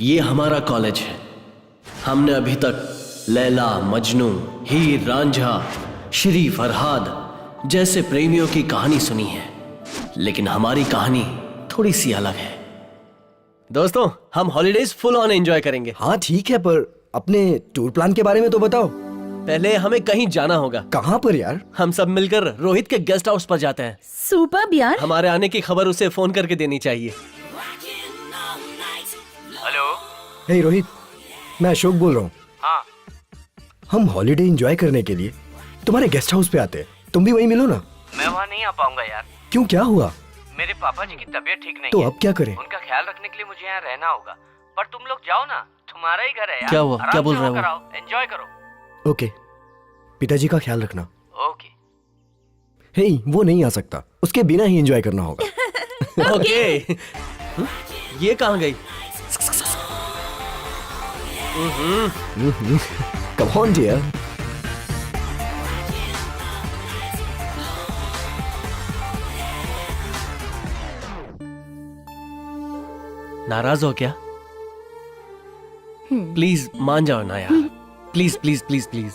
ये हमारा कॉलेज है। हमने अभी तक लैला, मजनू, हीर रांझा, श्री फरहाद जैसे प्रेमियों की कहानी सुनी है, लेकिन हमारी कहानी थोड़ी सी अलग है। दोस्तों, हम हॉलीडेज फुल ऑन एंजॉय करेंगे। हाँ ठीक है, पर अपने टूर प्लान के बारे में तो बताओ। पहले हमें कहीं जाना होगा। कहाँ पर यार? हम सब मिलकर रोहित के गेस्ट हाउस पर जाते हैं। सुपर्ब यार। हमारे आने की खबर उसे फोन करके देनी चाहिए। हेलो। हे रोहित, मैं अशोक बोल रहा हूँ। हाँ। हम हॉलीडे एंजॉय करने के लिए तुम्हारे गेस्ट हाउस पे आते हैं, तुम भी वहीं मिलो ना। मैं वहाँ नहीं आ पाऊंगा यार। क्यों, क्या हुआ? मेरे पापा जी की तबीयत ठीक नहीं तो है। अब क्या करें? उनका ख्याल रखने के लिए मुझे यहाँ रहना होगा। पर तुम लोग जाओ ना, तुम्हारा ही घर है यार। क्या हुआ? आराम क्या बोल से रहा है होकर वो? आओ, एंजॉय करो। ओके, पिताजी का ख्याल रखना। ओके। हे, वो नहीं आ सकता, उसके बिना ही एंजॉय करना होगा। ओके। ये कहाँ गई? Come on dear. नाराज हो क्या? प्लीज मान जाओ ना यार। Please please please please.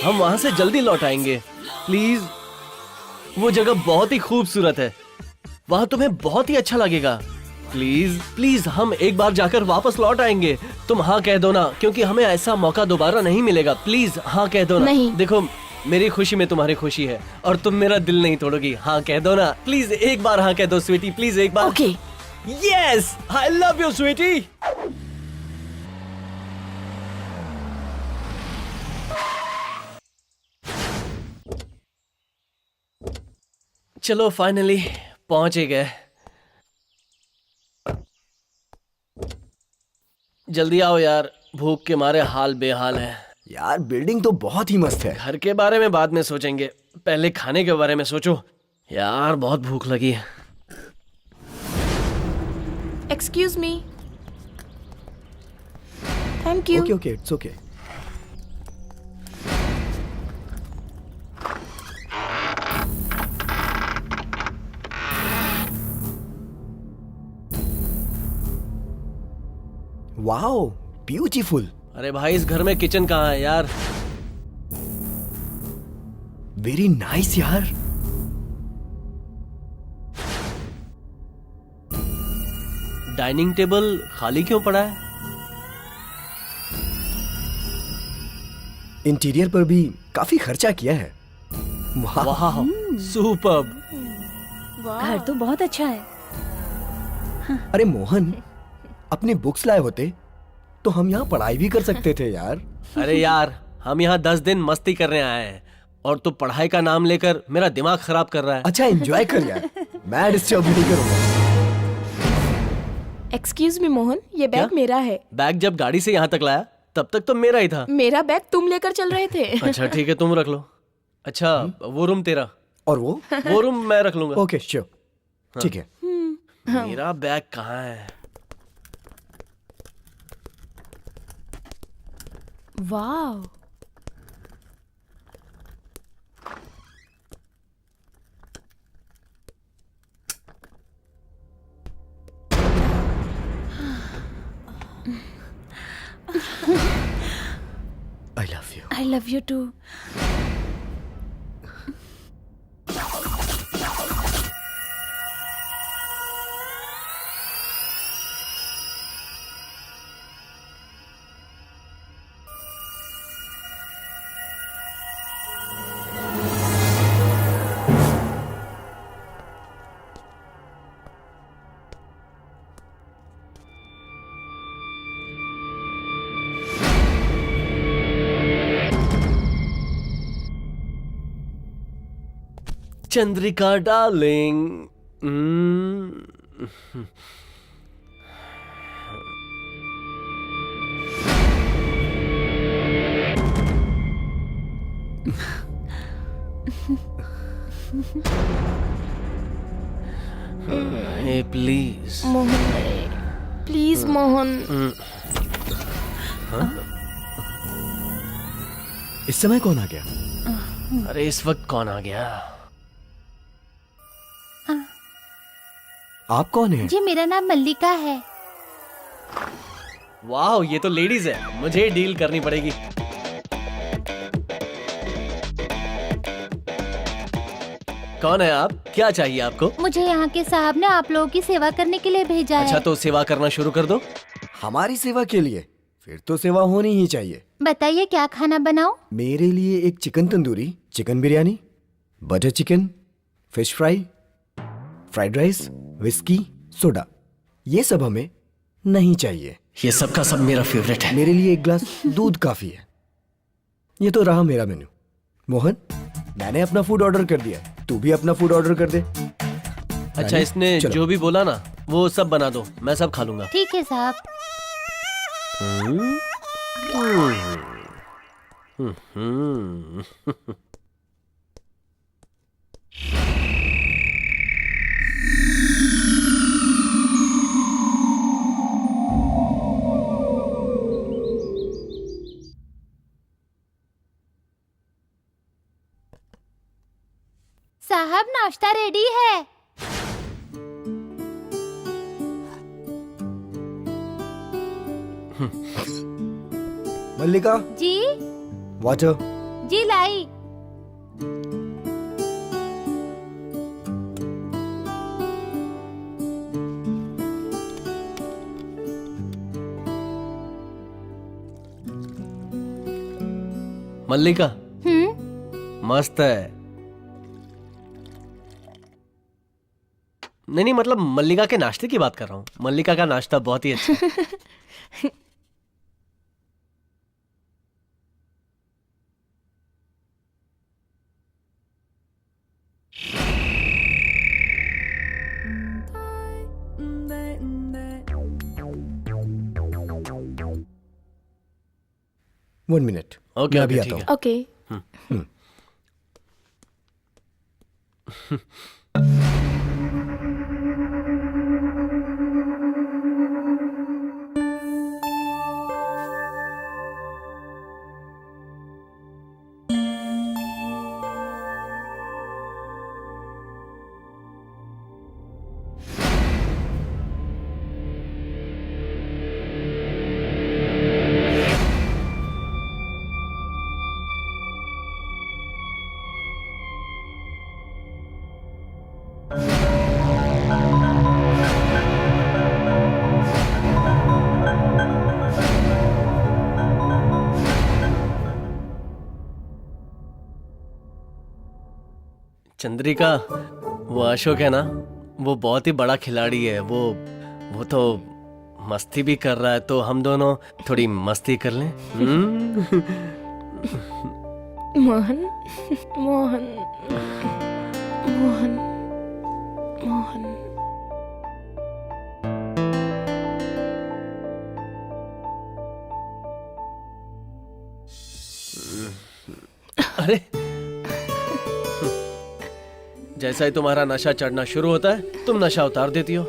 हम वहां से जल्दी लौट आएंगे। प्लीज, वो जगह बहुत ही खूबसूरत है, वहां तुम्हें बहुत ही अच्छा लगेगा। प्लीज प्लीज, हम एक बार जाकर वापस लौट आएंगे। तुम हाँ कह दो ना, क्योंकि हमें ऐसा मौका दोबारा नहीं मिलेगा। प्लीज हाँ कह दो ना। नहीं। देखो, मेरी खुशी में तुम्हारी खुशी है और तुम मेरा दिल नहीं तोड़ोगी। हाँ कह दो ना, प्लीज एक बार हाँ कह दो स्वीटी, प्लीज एक बार। Okay. Yes, I love you sweetie. चलो फाइनली पहुंच ही गए। जल्दी आओ यार, भूख के मारे हाल बेहाल है। यार बिल्डिंग तो बहुत ही मस्त है। घर के बारे में बाद में सोचेंगे, पहले खाने के बारे में सोचो। यार बहुत भूख लगी है। Excuse me. Thank you. Okay okay, it's okay. Wow, beautiful. अरे भाई, इस घर में किचन कहाँ है यार? वेरी नाइस यार। डाइनिंग टेबल खाली क्यों पड़ा है? इंटीरियर पर भी काफी खर्चा किया है। वाह। वाह, सुपर्ब। घर तो बहुत अच्छा है। अरे मोहन, अपने बुक्स लाए होते तो हम यहाँ पढ़ाई भी कर सकते थे यार। अरे यार, हम यहाँ 10 दिन मस्ती करने आए हैं और तू पढ़ाई का नाम लेकर मेरा दिमाग खराब कर रहा है। अच्छा एंजॉय कर यार, मैं डिस्टर्ब नहीं करूंगा। एक्सक्यूज मी मोहन, ये बैग क्या? मेरा है। बैग जब गाड़ी से यहाँ तक लाया तब तक तो मेरा ही था। मेरा बैग तुम लेकर चल रहे थे। अच्छा ठीक है, तुम रख लो। अच्छा, वो रूम तेरा, और वो रूम मैं रख लूंगा। ओके श्योर, ठीक है। मेरा बैग कहाँ है? वाह। I love you. I love you too. Chandrika darling. Hey please Mohan, please Mohan. इस समय कौन आ गया? अरे इस वक्त कौन आ गया? आप कौन हैं? जी मेरा नाम मल्लिका है। वाह, ये तो लेडीज है, मुझे डील करनी पड़ेगी। कौन है आप? क्या चाहिए आपको? मुझे यहाँ के साहब ने आप लोगों की सेवा करने के लिए भेजा अच्छा, है। तो सेवा करना शुरू कर दो। हमारी सेवा के लिए? फिर तो सेवा होनी ही चाहिए। बताइए क्या खाना बनाऊं? मेरे लिए एक chicken tandoori, chicken biryani, butter chicken, fish fry, fried rice, whisky, soda, ये सब हमें नहीं चाहिए। ये सब का सब मेरा फेवरेट है। मेरे लिए एक ग्लास दूध काफी है। ये तो रहा मेरा मेन्यू। मोहन, मैंने अपना फूड ऑर्डर कर दिया है, तू भी अपना फूड ऑर्डर कर दे। अच्छा, इसने चलो। जो भी बोला ना वो सब बना दो, मैं सब खा लूंगा। ठीक है साहब। साहब नाश्ता रेडी है। मल्लिका, जी वाटर। जी लाई। मल्लिका, हम्म। मस्त है। नहीं मतलब मल्लिका के नाश्ते की बात कर रहा हूँ। मल्लिका का नाश्ता बहुत ही अच्छा है। वन मिनट, ओके, मैं अभी ओके, आता ठीक हूँ। ओके। चंद्रिका, वो अशोक है ना, वो बहुत ही बड़ा खिलाड़ी है। वो तो मस्ती भी कर रहा है, तो हम दोनों थोड़ी मस्ती कर लें। मोहन, मोहन, मोहन, मोहन। अरे, जैसा ही तुम्हारा नशा चढ़ना शुरू होता है, तुम नशा उतार देती हो।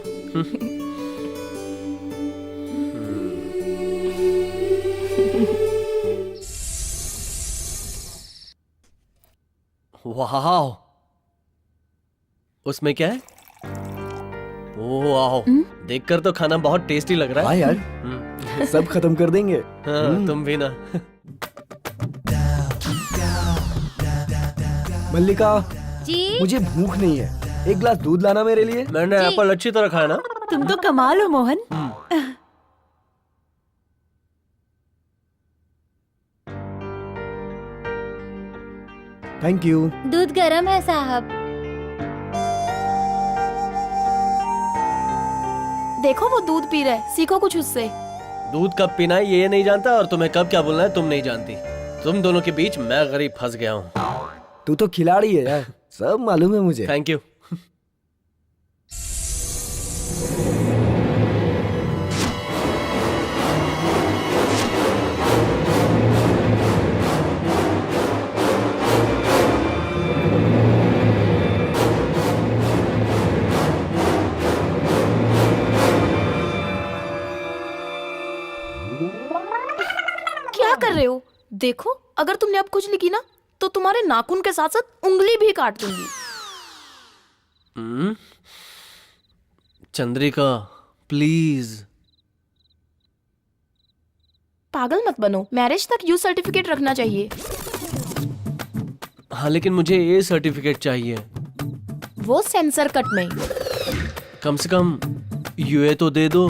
वाह, उसमें क्या है? वाह, देखकर तो खाना बहुत टेस्टी लग रहा हाँ है। यार, सब खत्म कर देंगे। हाँ, तुम भी ना। मल्लिका, जी मुझे भूख नहीं है, एक ग्लास दूध लाना मेरे लिए। मैंने जी। एप्पल अच्छी तरह खाया ना। तुम तो कमाल हो मोहन। Thank you. दूध गर्म है साहब। देखो वो दूध पी रहा है, सीखो कुछ उससे। दूध कब पीना है ये नहीं जानता, और तुम्हें कब क्या बोलना है तुम नहीं जानती। तुम दोनों के बीच मैं गरीब फंस गया हूँ। तू तो खिलाड़ी है यार, सब मालूम है मुझे। Thank you. क्या कर रहे हो? देखो, अगर तुमने अब कुछ लिखी ना तो तुम्हारे नाखून के साथ साथ उंगली भी काट दूंगी। चंद्रिका प्लीज। पागल मत बनो, मैरिज तक यू सर्टिफिकेट रखना चाहिए। हाँ लेकिन मुझे ये सर्टिफिकेट चाहिए। वो सेंसर कट में। कम से कम यूए तो दे दो।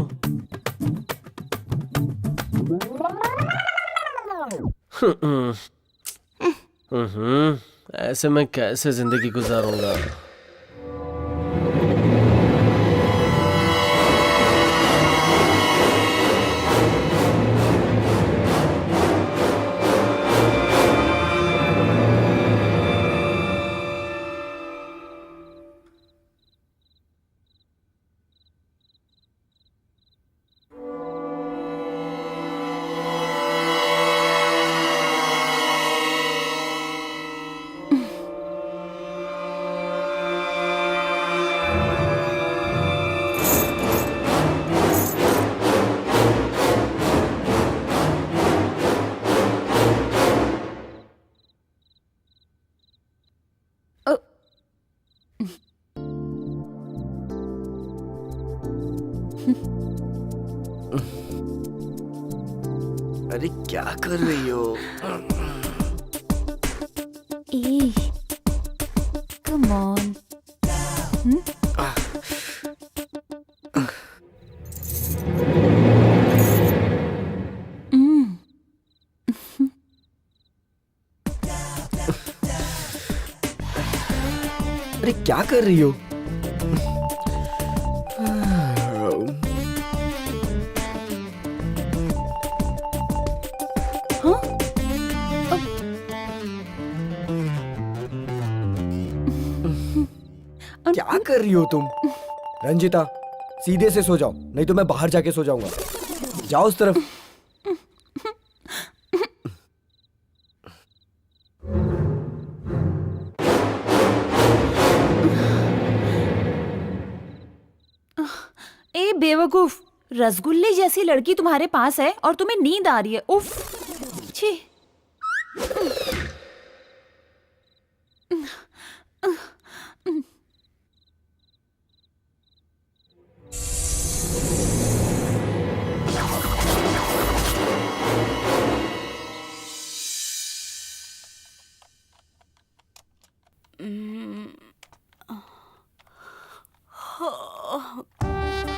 ऐसे मैं कैसे जिंदगी गुजारूंगा। अरे क्या कर रही हो? Come on. अरे क्या कर रही हो? क्या कर रही हो तुम? रंजिता सीधे से सो जाओ, नहीं तो मैं बाहर जाके सो जाऊंगा। जाओ उस तरफ। ए बेवकूफ, रसगुल्ले जैसी लड़की तुम्हारे पास है और तुम्हें नींद आ रही है। उफ, छी।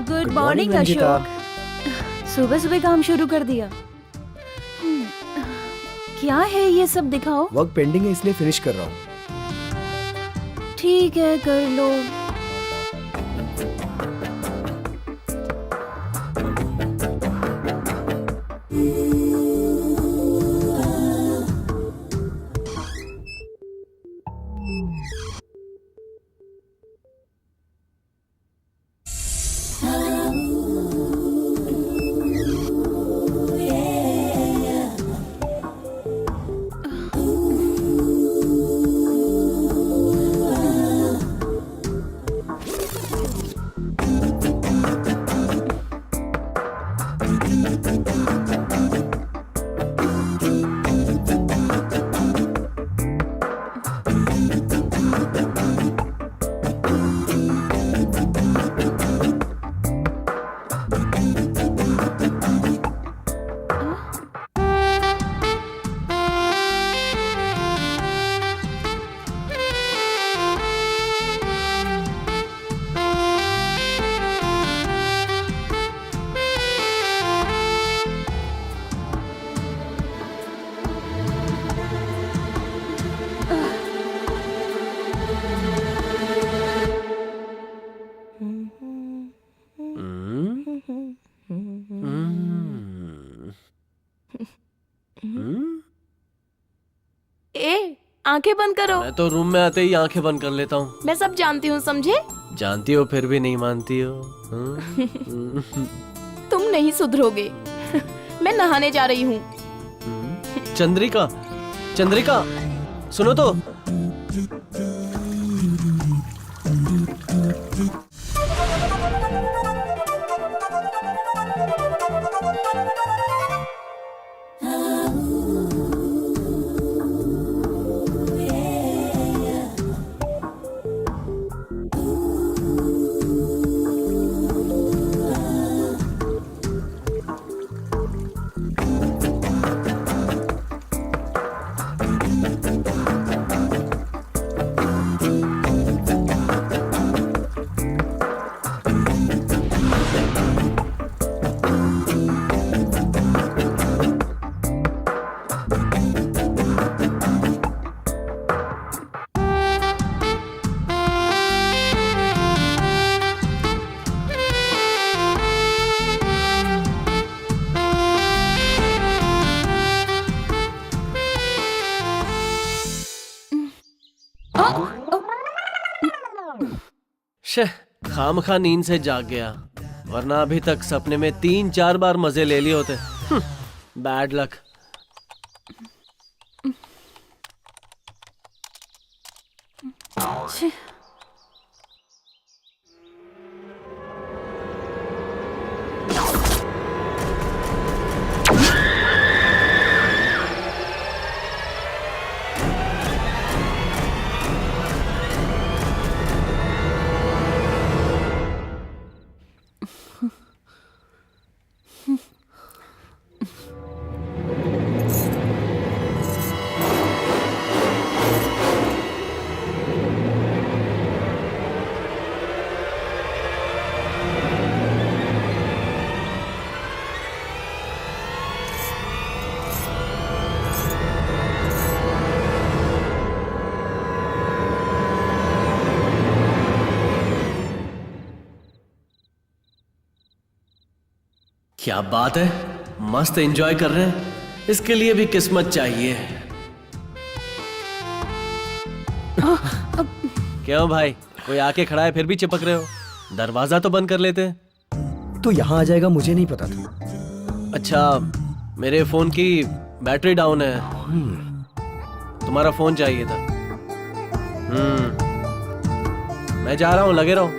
Good morning Ranjita. अशोक। सुबह सुबह काम शुरू कर दिया। क्या है ये सब, दिखाओ। वर्क पेंडिंग है इसलिए फिनिश कर रहा हूँ। ठीक है, कर लो। ए, आंखें बंद करो। मैं तो रूम में आते ही आंखें बंद कर लेता हूँ। मैं सब जानती हूँ, समझे? जानती हो फिर भी नहीं मानती हो। तुम नहीं सुधरोगे। मैं नहाने जा रही हूँ। चंद्रिका, चंद्रिका सुनो तो। खामखा नींद से जाग गया, वरना अभी तक सपने में 3-4 बार मजे ले लिए होते। Bad luck. छी। क्या बात है, मस्त एंजॉय कर रहे हैं। इसके लिए भी किस्मत चाहिए। क्यों भाई, कोई आके खड़ा है फिर भी चिपक रहे हो? दरवाजा तो बंद कर लेते। तो यहाँ आ जाएगा मुझे नहीं पता था। अच्छा, मेरे फोन की बैटरी डाउन है। तुम्हारा फोन चाहिए था। मैं जा रहा हूँ, लगे रहो।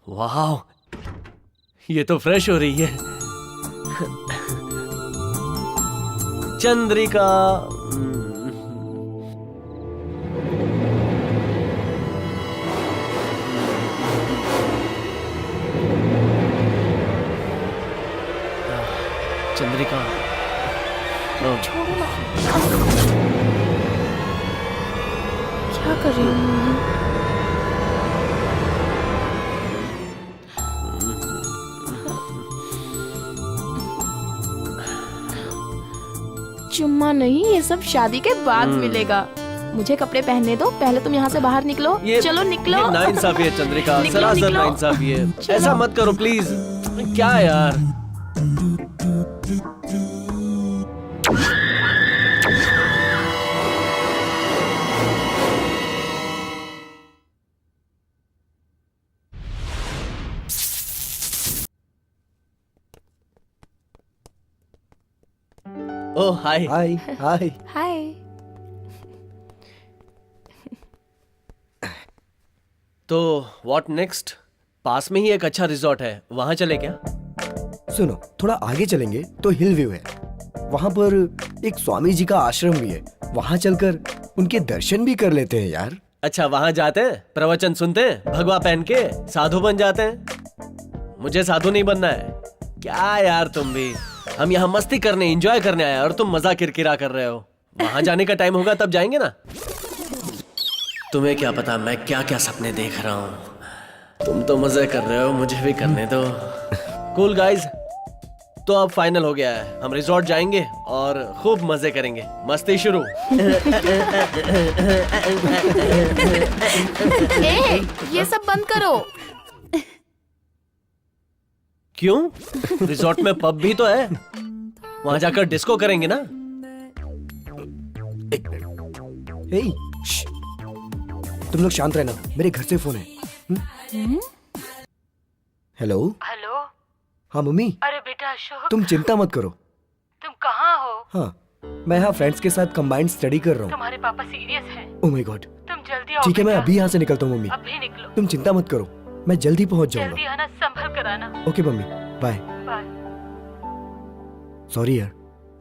वाह, ये तो फ्रेश हो रही है। चंद्रिका। चंद्रिका। छोड़ो ना। क्या कर रही हूँ? चुम्मा नहीं, ये सब शादी के बाद मिलेगा। मुझे कपड़े पहनने दो, पहले तुम यहाँ से बाहर निकलो। चलो निकलो। ये नाइंसाफी है चंद्रिका, निकलो, सरासर निकलो। नाइंसाफी है। चलो। ऐसा मत करो प्लीज। क्या यार। ओह हाय। हाय हाय। हाय। तो व्हाट नेक्स्ट? पास में ही एक अच्छा रिजॉर्ट है, वहां चले क्या? सुनो, थोड़ा आगे चलेंगे तो हिल व्यू है। वहां पर एक स्वामी जी का आश्रम भी है, वहां चलकर उनके दर्शन भी कर लेते हैं यार। अच्छा, वहां जाते हैं, प्रवचन सुनते हैं, भगवा पहन के साधु बन जाते हैं। मुझे साधु नहीं बनना है। क्या यार तुम भी, हम यहाँ मस्ती करने, एंजॉय करने आए और तुम मजा किरकिरा कर रहे हो। वहां जाने का टाइम होगा तब जाएंगे ना। तुम्हें क्या पता मैं क्या क्या सपने देख रहा हूँ। तुम तो मजे कर रहे हो, मुझे भी करने दो। कूल गाइज, तो अब फाइनल हो गया है, हम रिजॉर्ट जाएंगे और खूब मजे करेंगे। मस्ती शुरू। ए, ये सब बंद करो। क्यों? रिजॉर्ट में पब भी तो है, वहां जाकर डिस्को करेंगे ना। हे, श्श, तुम लोग शांत रहना, मेरे घर से फोन है। हेलो। हेलो। हाँ मम्मी, अरे बेटा अशोक, तुम चिंता मत करो। तुम कहाँ हो? हाँ, मैं यहाँ फ्रेंड्स के साथ कंबाइंड स्टडी कर रहा हूँ। तुम्हारे पापा सीरियस हैं। Oh my God. तुम जल्दी आओ। ठीक है, मैं बेटा। अभी यहाँ से निकलता हूँ मम्मी। अभी निकलो। तुम चिंता मत करो, मैं जल्दी पहुँच जल्दी जाऊंगा। आना, संभल कर आना। Okay mummy, bye. Bye. Sorry यार,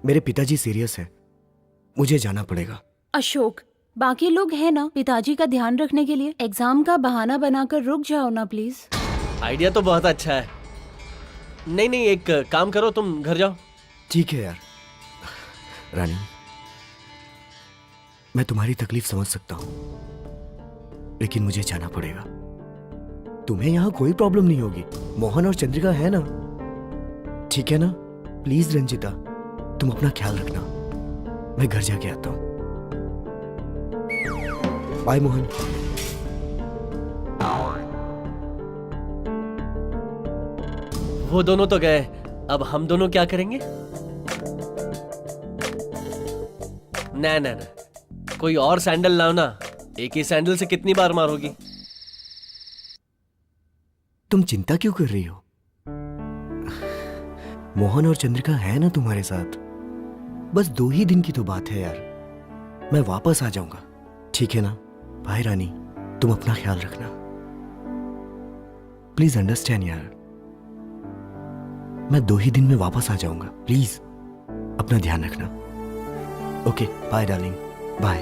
मेरे पिताजी सीरियस है, मुझे जाना पड़ेगा। अशोक, बाकी लोग हैं ना पिताजी का ध्यान रखने के लिए। एग्जाम का बहाना बनाकर रुक जाओ ना प्लीज। आइडिया तो बहुत अच्छा है। नहीं नहीं, एक काम करो, तुम घर जाओ। ठीक है यार। रानी, मैं तुम्हारी तकलीफ समझ सकता हूँ, लेकिन मुझे जाना पड़ेगा। तुम्हें यहाँ कोई प्रॉब्लम नहीं होगी, मोहन और चंद्रिका है ना। ठीक है ना? प्लीज रंजिता, तुम अपना ख्याल रखना। मैं घर जाके आता हूँ। बाय मोहन। वो दोनों तो गए, अब हम दोनों क्या करेंगे? ना ना ना, कोई और सैंडल लाओ ना, एक ही सैंडल से कितनी बार मारोगी? तुम चिंता क्यों कर रही हो? मोहन और चंद्रिका है ना तुम्हारे साथ। बस 2 ही दिन की तो बात है यार, मैं वापस आ जाऊंगा, ठीक है ना? भाई रानी, तुम अपना ख्याल रखना, प्लीज अंडरस्टैंड यार। मैं 2 ही दिन में वापस आ जाऊंगा, प्लीज अपना ध्यान रखना। Okay bye darling, bye.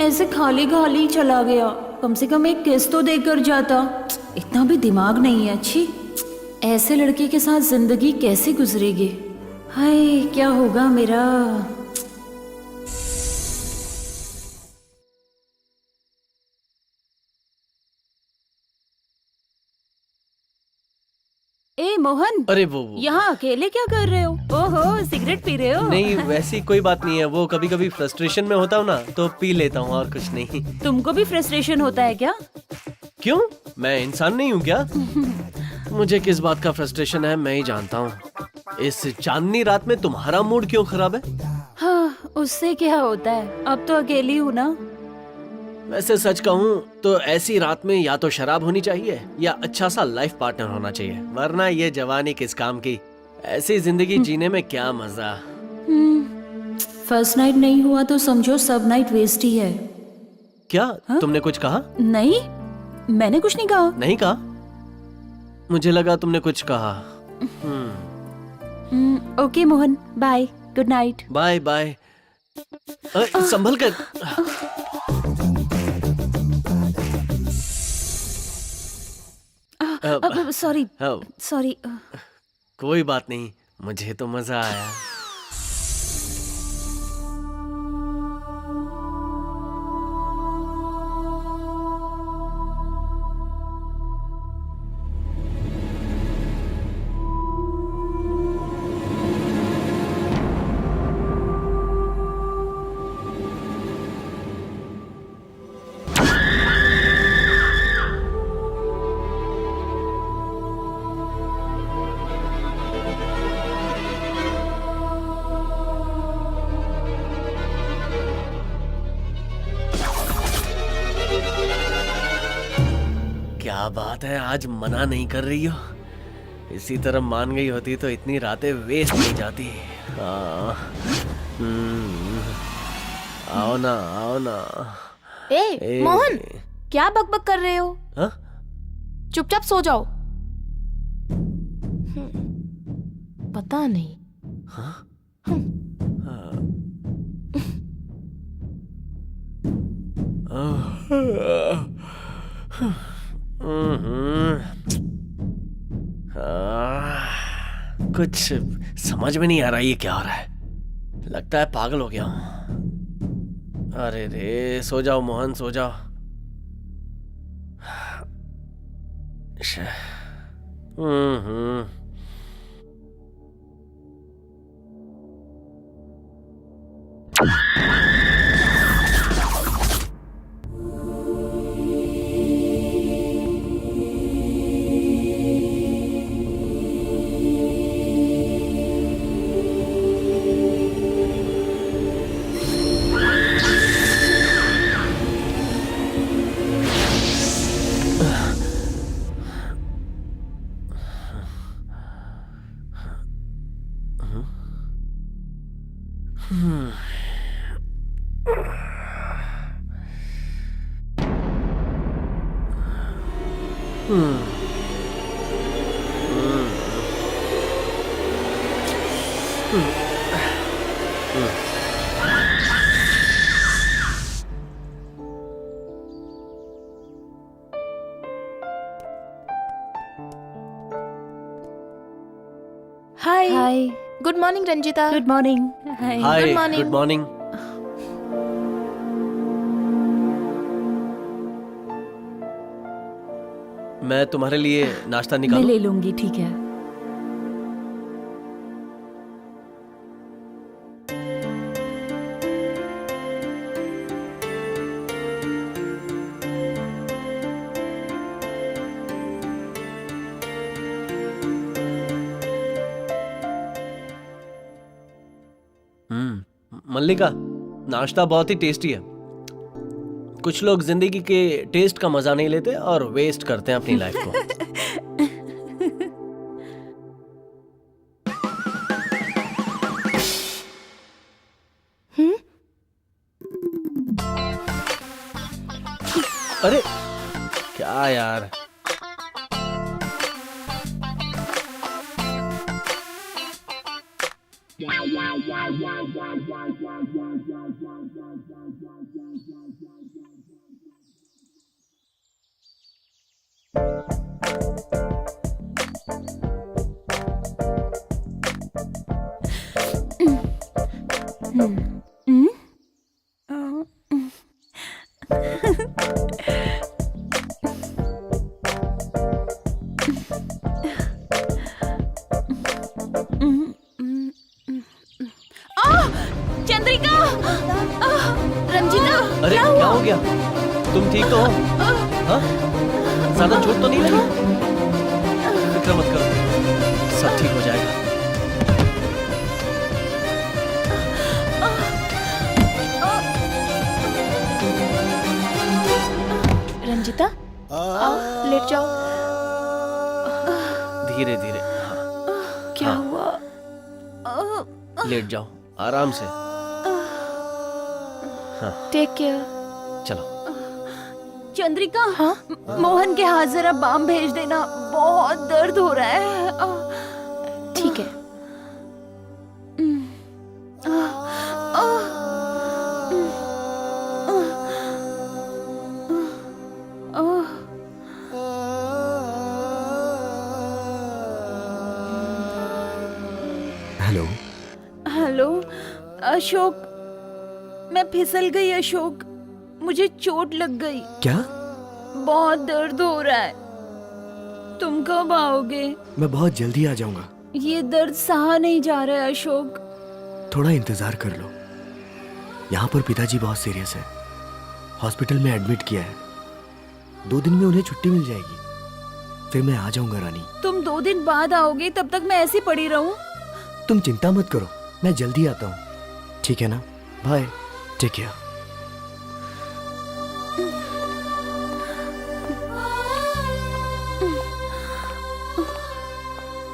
ऐसे खाली खाली चला गया, कम से कम एक किस तो देकर जाता। इतना भी दिमाग नहीं है। अच्छी, ऐसे लड़के के साथ जिंदगी कैसे गुजरेगी? हाय, क्या होगा मेरा? ए मोहन, अरे वो यहाँ अकेले क्या कर रहे हो? ओहो, सिगरेट पी रहे हो? नहीं, वैसी कोई बात नहीं है। वो कभी कभी फ्रस्ट्रेशन में होता हूँ ना, तो पी लेता हूँ, और कुछ नहीं। तुमको भी फ्रस्ट्रेशन होता है क्या? क्यों, मैं इंसान नहीं हूँ क्या? मुझे किस बात का फ्रस्ट्रेशन है मैं ही जानता हूँ। इस चांदनी रात में तुम्हारा मूड क्यों खराब है? हाँ, उससे क्या होता है, अब तो अकेली हूँ ना। वैसे सच कहूँ तो ऐसी रात में या तो शराब होनी चाहिए या अच्छा सा लाइफ पार्टनर होना चाहिए, वरना ये जवानी किस काम की। ऐसी जिंदगी जीने में क्या मजा। फर्स्ट नाइट नहीं हुआ तो समझो सब नाइट वेस्ट ही है। क्या हाँ? तुमने कुछ कहा? नहीं, मैंने कुछ नहीं कहा। नहीं कहा? मुझे लगा तुमने कुछ कहा। Okay Mohan, bye, good night. Bye bye. संभल कर। Sorry sorry. कोई बात नहीं, मुझे तो मजा आया। क्या बात है, आज मना नहीं कर रही हो? इसी तरह मान गई होती तो इतनी रातें वेस्ट नहीं जाती। आओ ना, आओ ना। ए मोहन, क्या बकबक कर रहे हो? हाँ? चुपचाप सो जाओ। पता नहीं। कुछ समझ में नहीं आ रहा ये क्या हो रहा है। लगता है पागल हो गया हूं। अरे रे, सो जाओ मोहन, सो जाओ। हम्म। Hi. Hi, good morning Ranjita. Good morning. Hi. Hi, Good morning. Good morning. मैं तुम्हारे लिए नाश्ता मैं निकालूं? ले लूंगी, ठीक है। मल्लिका, नाश्ता बहुत ही टेस्टी है। कुछ लोग जिंदगी के टेस्ट का मजा नहीं लेते और वेस्ट करते हैं अपनी लाइफ को। अरे क्या यार, चंद्रिका, रंजीता, अरे क्या हो गया? तुम ठीक तो हो? हाँ? ज्यादा चोट तो नहीं लगी? फिक्र मत करो, सब ठीक हो जाएगा। रंजिता, आओ लेट जाओ। धीरे धीरे, हाँ, क्या हुआ? लेट जाओ आराम से। Take care. चलो। चंद्रिका, हाँ? मोहन के हाथ जरा बाम भेज देना, बहुत दर्द हो रहा है। ठीक है। हेलो। हेलो अशोक, मैं फिसल गई अशोक, मुझे चोट लग गई, क्या? बहुत दर्द हो रहा है। तुम कब आओगे? मैं बहुत जल्दी आ जाऊंगा। ये दर्द सहा नहीं जा रहा है अशोक। थोड़ा इंतजार कर लो। यहाँ पर पिताजी बहुत सीरियस है, हॉस्पिटल में एडमिट किया है। 2 दिन में उन्हें छुट्टी मिल जाएगी, फिर मैं आ जाऊंगा रानी। तुम 2 दिन बाद आओगे, तब तक मैं ऐसी पड़ी रहूं? तुम चिंता मत करो, मैं जल्दी आता हूँ, ठीक है ना? Bye, take care.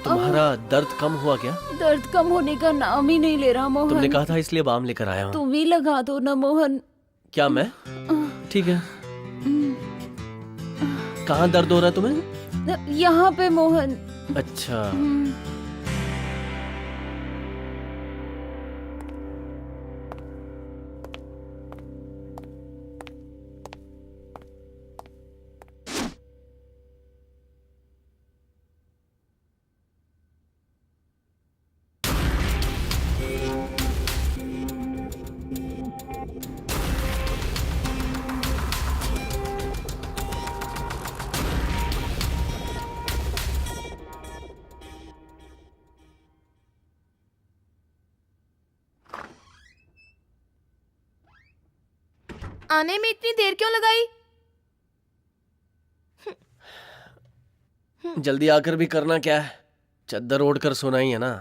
तुम्हारा दर्द कम हुआ क्या? दर्द कम होने का नाम ही नहीं ले रहा मोहन। तुमने कहा था इसलिए बाम लेकर आया हूँ। तुम ही लगा दो ना मोहन। क्या मैं? ठीक है। कहाँ दर्द हो रहा है तुम्हें? यहाँ पे मोहन। अच्छा, आने में इतनी देर क्यों लगाई? जल्दी आकर भी करना क्या है? चद्दर ओढ़ कर सोना ही है ना।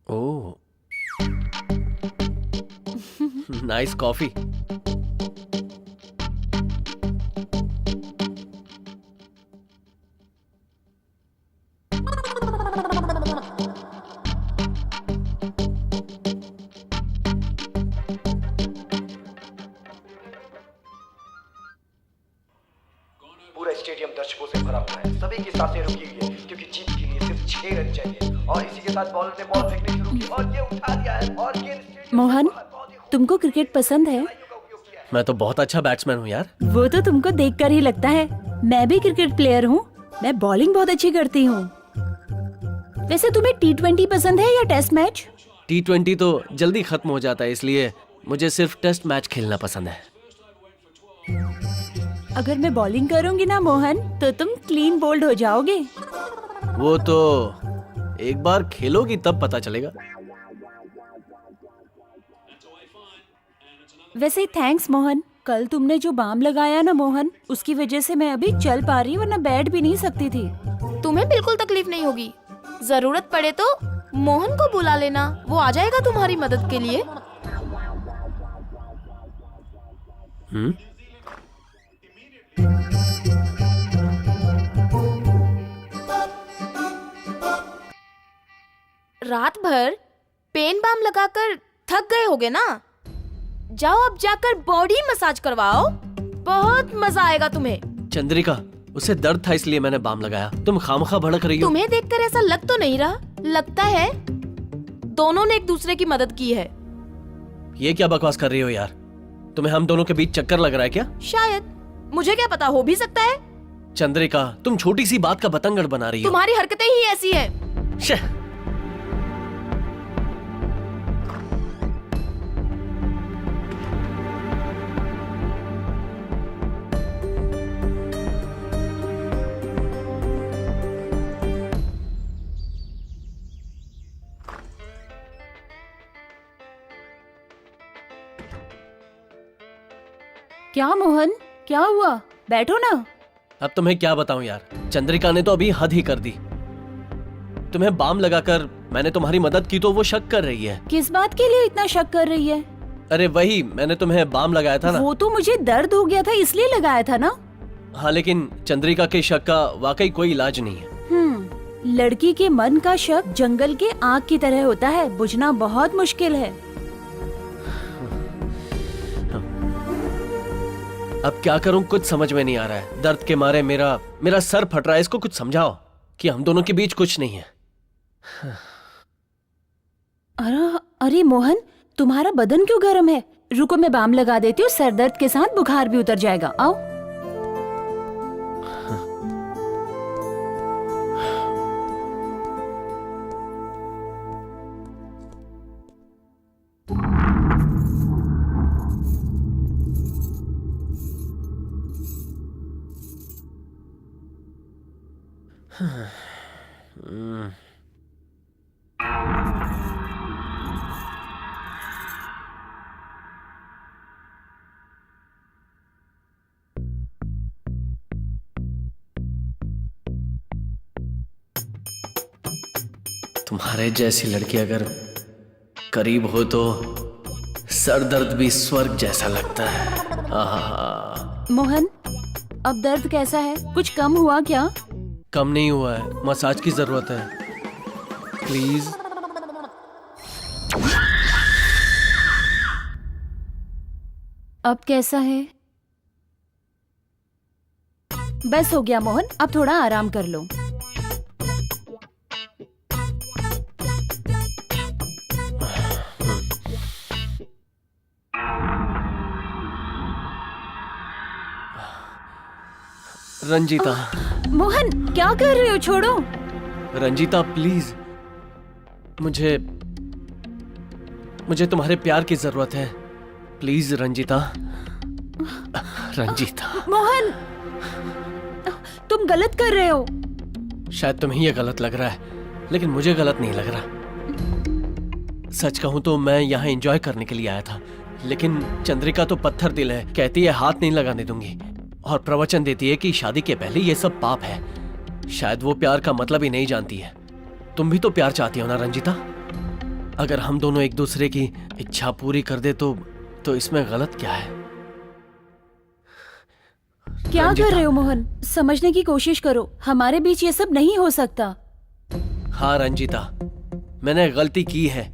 ओह, नाइस कॉफी। भरा हुआ है। सभी की सांसें रुकी हुई है क्योंकि जीत के लिए सिर्फ 6 रन चाहिए और इसी के साथ बॉलर ने बॉल फेंकनी शुरू की और ये उठा दिया है और गेंद मोहन, तुमको क्रिकेट पसंद है? मैं तो बहुत अच्छा बैट्समैन हूँ यार। वो तो तुमको देखकर ही लगता है। मैं भी क्रिकेट प्लेयर हूँ। मैं बॉलिंग बहुत अच्छी करती हूँ। वैसे तुम्हें T20 पसंद है या टेस्ट मैच? T20 तो जल्दी खत्म हो जाता है, इसलिए मुझे सिर्फ टेस्ट मैच खेलना पसंद है। अगर मैं बॉलिंग करूंगी ना मोहन, तो तुम क्लीन बोल्ड हो जाओगे। वो तो एक बार खेलोगी तब पता चलेगा। वैसे थैंक्स मोहन। कल तुमने जो बाम लगाया ना मोहन, उसकी वजह से मैं अभी चल पा रही, वरना बैठ भी नहीं सकती थी। तुम्हें बिल्कुल तकलीफ नहीं होगी। जरूरत पड़े तो मोहन को बुला लेना, वो आ जाएगा तुम्हारी मदद के लिए। रात भर पेन बाम लगाकर थक गए होगे ना? जाओ अब जाकर बॉडी मसाज करवाओ, बहुत मजा आएगा तुम्हें। चंद्रिका, उसे दर्द था इसलिए मैंने बाम लगाया। तुम खामखा भड़क रही हो। तुम्हें देखकर ऐसा लग तो नहीं रहा। लगता है दोनों ने एक दूसरे की मदद की है। ये क्या बकवास कर रही हो यार? तुम्हें हम दोनों के बीच चक्कर लग रहा है क्या? शायद, मुझे क्या पता, हो भी सकता है। चंद्रिका, तुम छोटी सी बात का बतंगड़ बना रही हो। तुम्हारी हरकतें ही ऐसी है। शह। क्या मोहन, क्या हुआ? बैठो ना। अब तुम्हें क्या बताऊं यार, चंद्रिका ने तो अभी हद ही कर दी। तुम्हें बाम लगाकर मैंने तुम्हारी मदद की तो वो शक कर रही है। किस बात के लिए इतना शक कर रही है? अरे वही, मैंने तुम्हें बाम लगाया था ना। वो तो मुझे दर्द हो गया था इसलिए लगाया था ना। हाँ, लेकिन चंद्रिका के शक का वाकई कोई इलाज नहीं है। लड़की के मन का शक जंगल के आग की तरह होता है, बुझना बहुत मुश्किल है। अब क्या करूं, कुछ समझ में नहीं आ रहा है। दर्द के मारे मेरा सर फट रहा है। इसको कुछ समझाओ कि हम दोनों के बीच कुछ नहीं है। अरे मोहन, तुम्हारा बदन क्यों गर्म है? रुको, मैं बाम लगा देती हूँ। सर दर्द के साथ बुखार भी उतर जाएगा। आओ। तुम्हारे जैसी लड़की अगर करीब हो तो सर दर्द भी स्वर्ग जैसा लगता है। आहा। मोहन, अब दर्द कैसा है? कुछ कम हुआ क्या? कम नहीं हुआ है, मसाज की जरूरत है। प्लीज। अब कैसा है? बस हो गया मोहन, अब थोड़ा आराम कर लो। रंजीता। मोहन, क्या कर रहे हो? छोड़ो। रंजीता प्लीज, मुझे तुम्हारे प्यार की जरूरत है। प्लीज रंजीता। रंजीता। मोहन, तुम गलत कर रहे हो। शायद तुम्हें ये गलत लग रहा है, लेकिन मुझे गलत नहीं लग रहा। सच कहूं तो मैं यहाँ एंजॉय करने के लिए आया था, लेकिन चंद्रिका तो पत्थर दिल है। कहती है हाथ नहीं लगाने दूंगी और प्रवचन देती है कि शादी के पहले ये सब पाप है। शायद वो प्यार का मतलब ही नहीं जानती है। तुम भी तो प्यार चाहती हो ना रंजीता? अगर हम दोनों एक दूसरे की इच्छा पूरी कर दे तो इसमें गलत क्या है? क्या कर रहे हो मोहन? समझने की कोशिश करो, हमारे बीच ये सब नहीं हो सकता। हाँ रंजीता, मैंने गलती की है।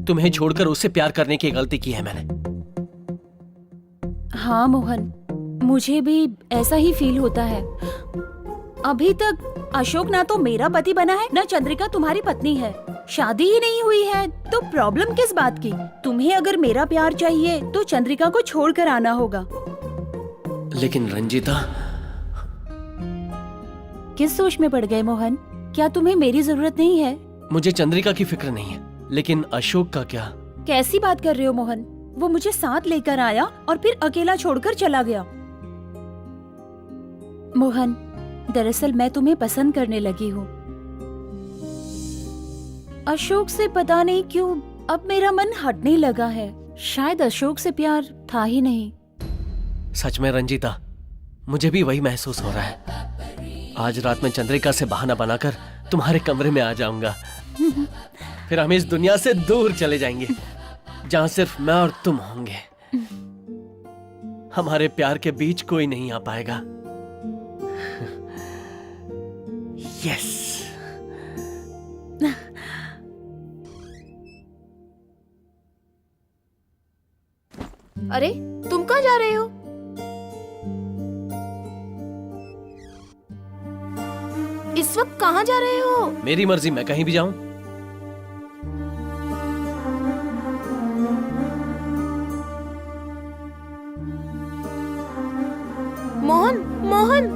तुम्हें छोड़कर उससे प्यार करने की गलती की है मैंने। हाँ मोहन, मुझे भी ऐसा ही फील होता है। अभी तक अशोक ना तो मेरा पति बना है ना चंद्रिका तुम्हारी पत्नी है। शादी ही नहीं हुई है तो प्रॉब्लम किस बात की? तुम्हें अगर मेरा प्यार चाहिए तो चंद्रिका को छोड़कर आना होगा। लेकिन रंजीता, किस सोच में पड़ गए मोहन? क्या तुम्हें मेरी जरूरत नहीं है? मुझे चंद्रिका की फिक्र नहीं है, लेकिन अशोक का क्या? कैसी बात कर रहे हो मोहन? वो मुझे साथ लेकर आया और फिर अकेला छोड़कर चला गया। मोहन, दरअसल मैं तुम्हें पसंद करने लगी हूँ। अशोक से पता नहीं क्यों अब मेरा मन हटने लगा है। शायद अशोक से प्यार था ही नहीं। सच में रंजीता, मुझे भी वही महसूस हो रहा है। आज रात में चंद्रिका से बहाना बनाकर तुम्हारे कमरे में आ जाऊंगा। फिर हम इस दुनिया से दूर चले जाएंगे, जहां सिर्फ मैं और तुम होंगे। हमारे प्यार के बीच कोई नहीं आ पाएगा। यस। अरे तुम कहाँ जा रहे हो? इस वक्त कहाँ जा रहे हो? मेरी मर्जी, मैं कहीं भी जाऊं। मोहन, मोहन,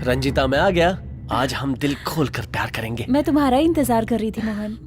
रंजीता, मैं आ गया। आज हम दिल खोलकर प्यार करेंगे। मैं तुम्हारा ही इंतजार कर रही थी मोहन।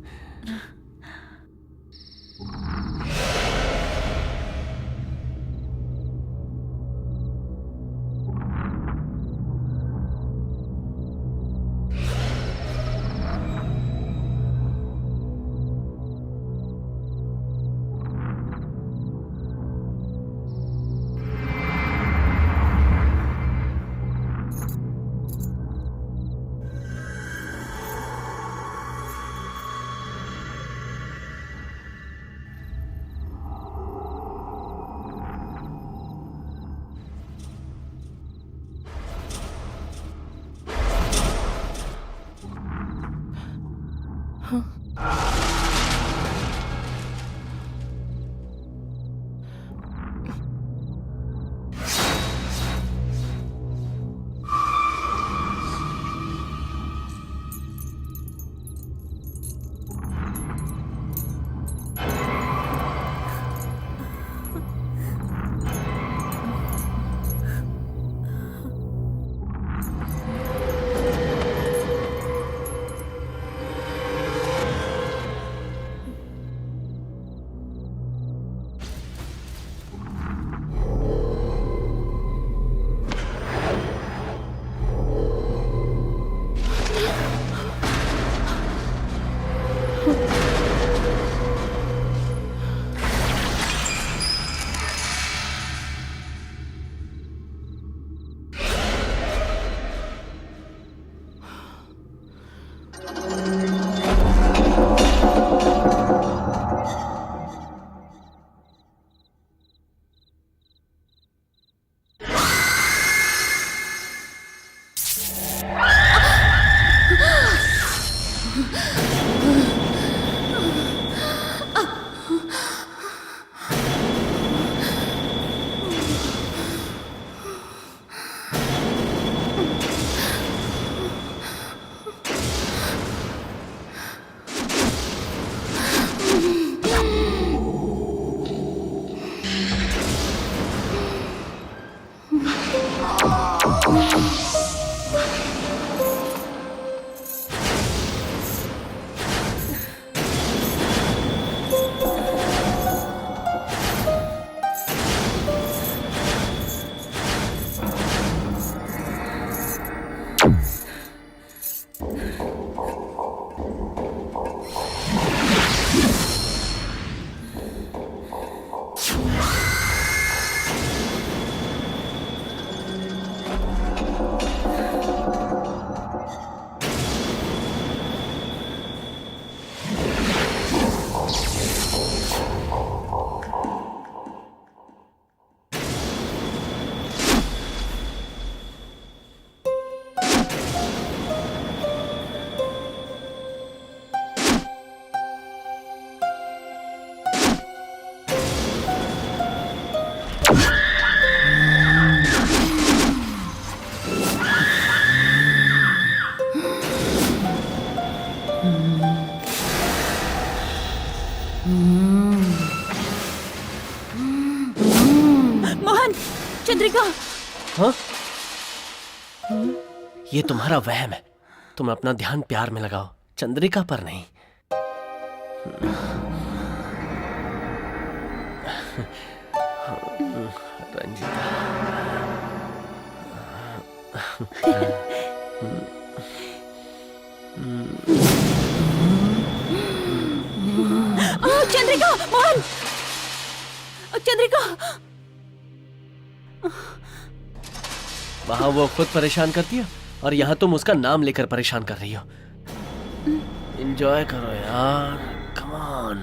मोहन, चंद्रिका। हाँ? ये तुम्हारा वहम है। तुम अपना ध्यान प्यार में लगाओ, चंद्रिका पर नहीं। रंजिता। चंद्रिका, मोहन, चंद्रिका। वहां वो खुद परेशान करती है और यहाँ तुम उसका नाम लेकर परेशान कर रही हो। एंजॉय करो यार, कम ऑन।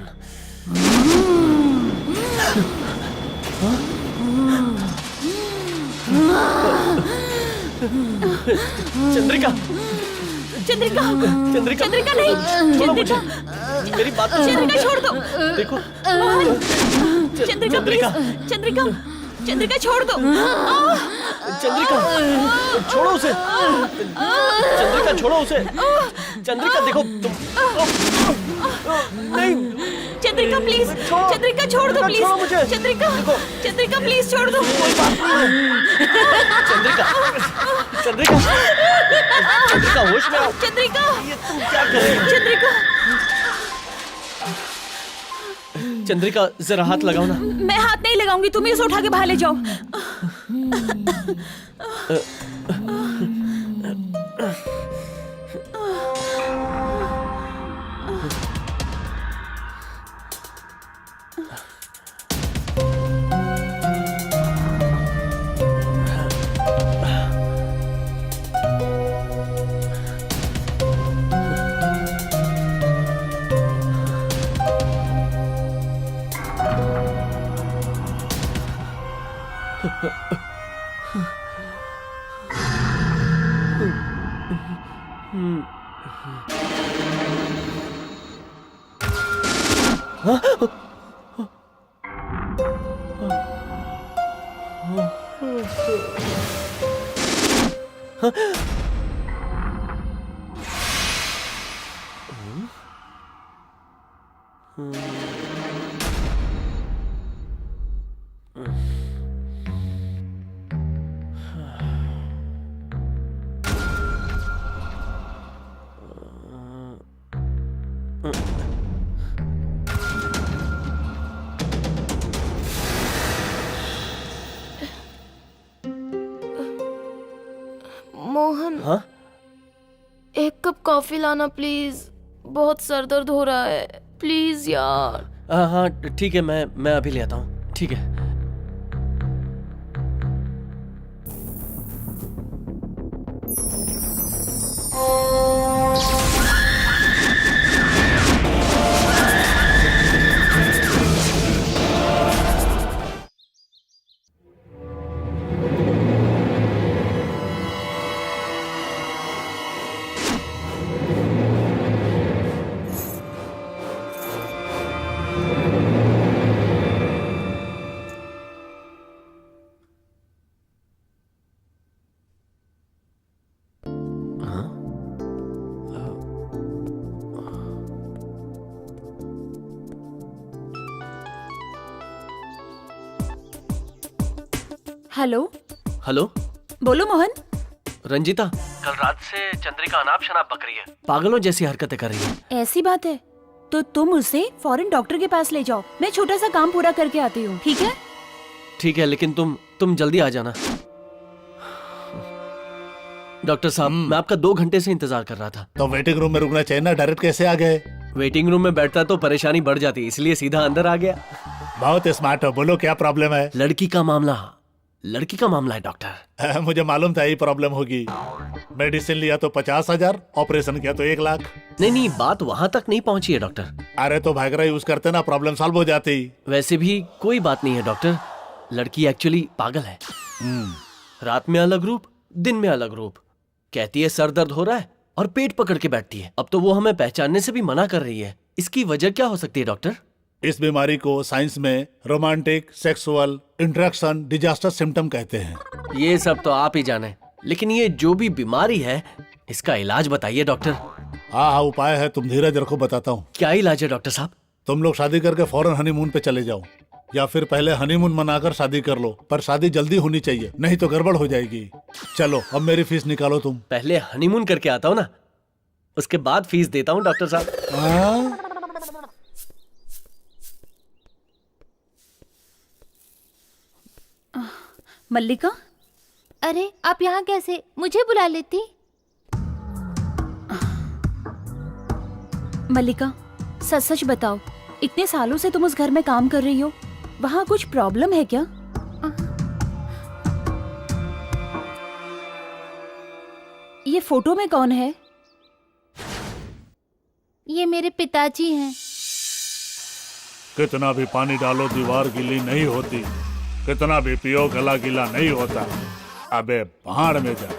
चंद्रिका, चंद्रिका, चंद्रिका, चंद्रिका नहीं, छोड़ो मुझे, चंद्रिका, मेरी बात तो चंद्रिका छोड़ दो। देखो, मोहन, चंद्रिका चंद्रिका। प्लीज, चंद्रिका, चंद्रिका छोड़ दो। चंद्रिका, छोड़ो उसे। चंद्रिका, छोड़ो उसे। चंद्रिका, देखो तुम। नहीं, चंद्रिका प्लीज, चंद्रिका छोड़ दो छोड़ो मुझे। प्लीज, चंद्रिका, चंद्रिका प्लीज छोड़ दो। चंद्रिका, चंद्रिका, चंद्रिका, होश में आओ। चंद्रिका, ये तुम क्या कर रही हो? चंद्रिका, चंद्रिका, जरा हाथ लगाओ ना। मैं हाथ नहीं लगाऊंगी, तुम इसे उठा के बाहर ले जाओ। मोहन, हाँ? एक कप कॉफी लाना प्लीज, बहुत सर दर्द हो रहा है, प्लीज यार। हाँ हाँ, ठीक है, मैं अभी ले आता हूँ। ठीक है। हेलो, हेलो, बोलो मोहन। रंजिता, कल रात से चंद्रिका अनाप शनाप बक रही है, पागलों जैसी हरकतें कर रही है। ऐसी बात है तो तुम उसे फौरन डॉक्टर के पास ले जाओ, मैं छोटा सा काम पूरा करके आती हूँ, ठीक है? ठीक है, लेकिन तुम जल्दी आ जाना। डॉक्टर साहब, मैं आपका 2 घंटे से इंतजार कर रहा था। तो वेटिंग रूम में रुकना चाहिए ना, डायरेक्ट कैसे आ गए? वेटिंग रूम में बैठता तो परेशानी बढ़ जाती, इसलिए सीधा अंदर आ गया। बहुत स्मार्ट हो, बोलो क्या प्रॉब्लम है? लड़की का मामला है डॉक्टर। मुझे मालूम था ये प्रॉब्लम होगी। मेडिसिन लिया तो 50,000, ऑपरेशन किया तो 1 लाख। नहीं, बात वहां तक नहीं पहुंची है डॉक्टर। अरे तो भागरा यूज करते ना, प्रॉब्लम सॉल्व हो जाती। वैसे भी कोई बात नहीं है डॉक्टर, लड़की एक्चुअली पागल है। रात में अलग रूप, दिन में अलग रूप। कहती है सर दर्द हो रहा है और पेट पकड़ के बैठती है। अब तो वो हमें पहचानने से भी मना कर रही है। इसकी वजह क्या हो सकती है डॉक्टर? इस बीमारी को साइंस में romantic sexual interaction disaster symptom कहते हैं। ये सब तो आप ही जाने, लेकिन ये जो भी बीमारी है इसका इलाज बताइए डॉक्टर। हाँ, उपाय है, तुम धीरज रखो, बताता हूँ। क्या इलाज है डॉक्टर साहब? तुम लोग शादी करके फौरन हनीमून पे चले जाओ। या फिर पहले हनीमून मनाकर शादी कर लो, पर शादी जल्दी होनी चाहिए, नहीं तो गड़बड़ हो जाएगी। चलो अब मेरी फीस निकालो तुम। पहले हनीमून करके आता हूँ ना, उसके बाद फीस देता हूँ डॉक्टर साहब। हाँ? मल्लिका, अरे आप यहाँ कैसे? मुझे बुला लेती। मल्लिका सच सच बताओ, इतने सालों से तुम उस घर में काम कर रही हो, वहाँ कुछ प्रॉब्लम है क्या? ये फोटो में कौन है? ये मेरे पिताजी हैं। कितना भी पानी डालो दीवार गीली नहीं होती, कितना भी पियो गला गीला नहीं होता। अबे भाड़ में जा।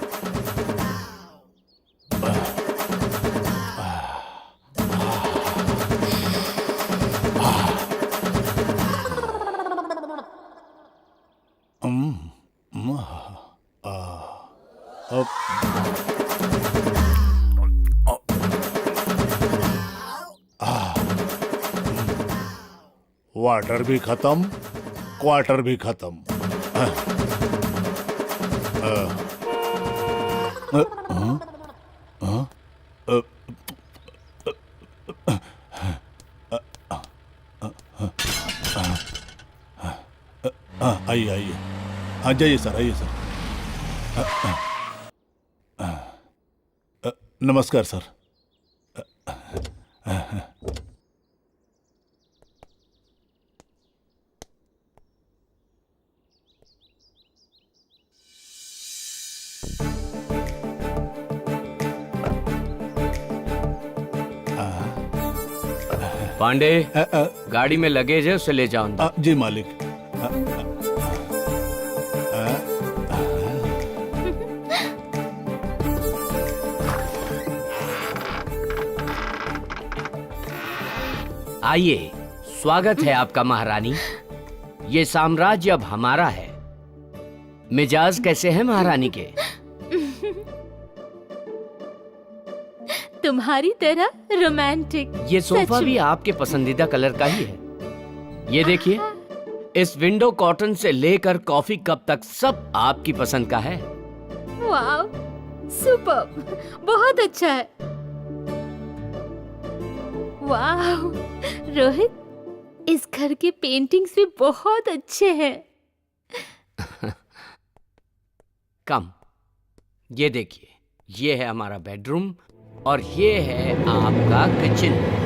वाटर भी खत्म, क्वार्टर भी खत्म। आइए आइए, हाँ जाइए सर, आइए सर। नमस्कार सर। पांडे, गाड़ी में लगेज है, उसे ले जाओ अंदर। जी मालिक। आइए, स्वागत है आपका महारानी। ये साम्राज्य अब हमारा है। मिजाज कैसे हैं महारानी के? तुम्हारी तरह रोमांटिक। ये सोफा भी आपके पसंदीदा कलर का ही है। ये देखिए, इस विंडो कॉटन से लेकर कॉफी कप तक सब आपकी पसंद का है। वाव, सुपर्ब, बहुत अच्छा है। वाव रोहित, इस घर के पेंटिंग्स भी बहुत अच्छे हैं। कम, ये देखिए, ये है हमारा बेडरूम और ये है आपका किचन।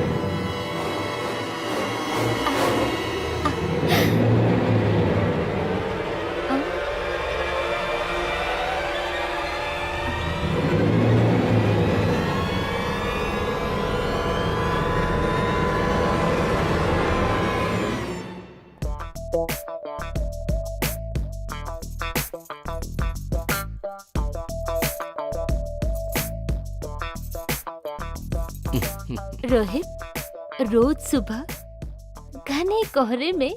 रोहित, रोज सुबह घने कोहरे में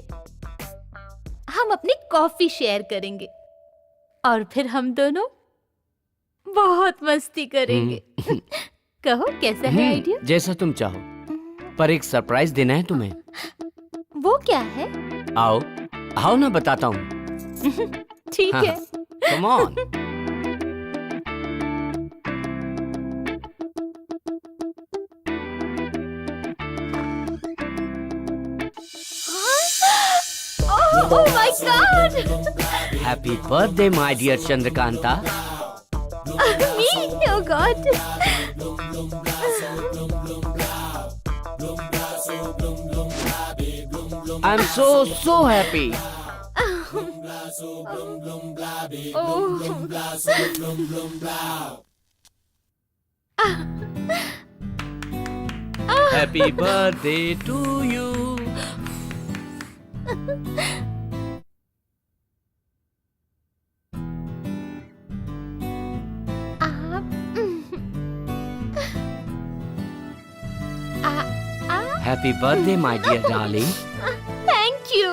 हम अपनी कॉफी शेयर करेंगे और फिर हम दोनों बहुत मस्ती करेंगे। कहो कैसा है आइडिया? जैसा तुम चाहो, पर एक सरप्राइज देना है तुम्हें। वो क्या है? आओ आओ ना, बताता हूँ। ठीक है। Come on. Oh my God! Happy birthday my dear Chandrakanta. Me? Oh God! I am so happy. Happy birthday to you. Happy birthday, my dear darling. Thank you.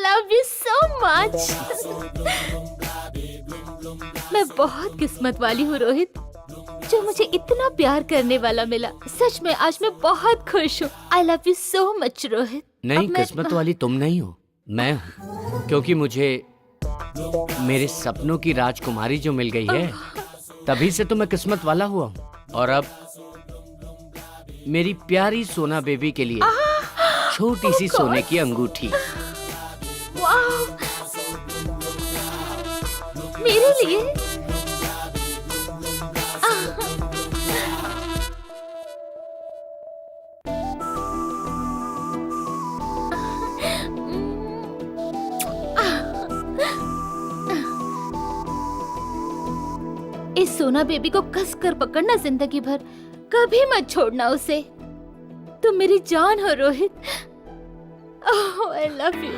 Love you so much. मैं बहुत किस्मत वाली हूँ रोहित, जो मुझे इतना प्यार करने वाला मिला। सच में आज मैं बहुत खुश हूँ। I love you so much Rohit. नहीं, अब मैं- किस्मत वाली तुम नहीं हो, मैं हूँ। क्योंकि मुझे मेरे सपनों की राजकुमारी जो मिल गई है, तभी से तो मैं किस्मत वाला हुआ हूँ। और अब मेरी प्यारी सोना बेबी के लिए छोटी सी सोने की अंगूठी। वाह, मेरे लिए। इस सोना बेबी को कस कर पकड़ना जिंदगी भर, कभी मत छोड़ना उसे। तुम मेरी जान हो रोहित। ओह, आई लव यू।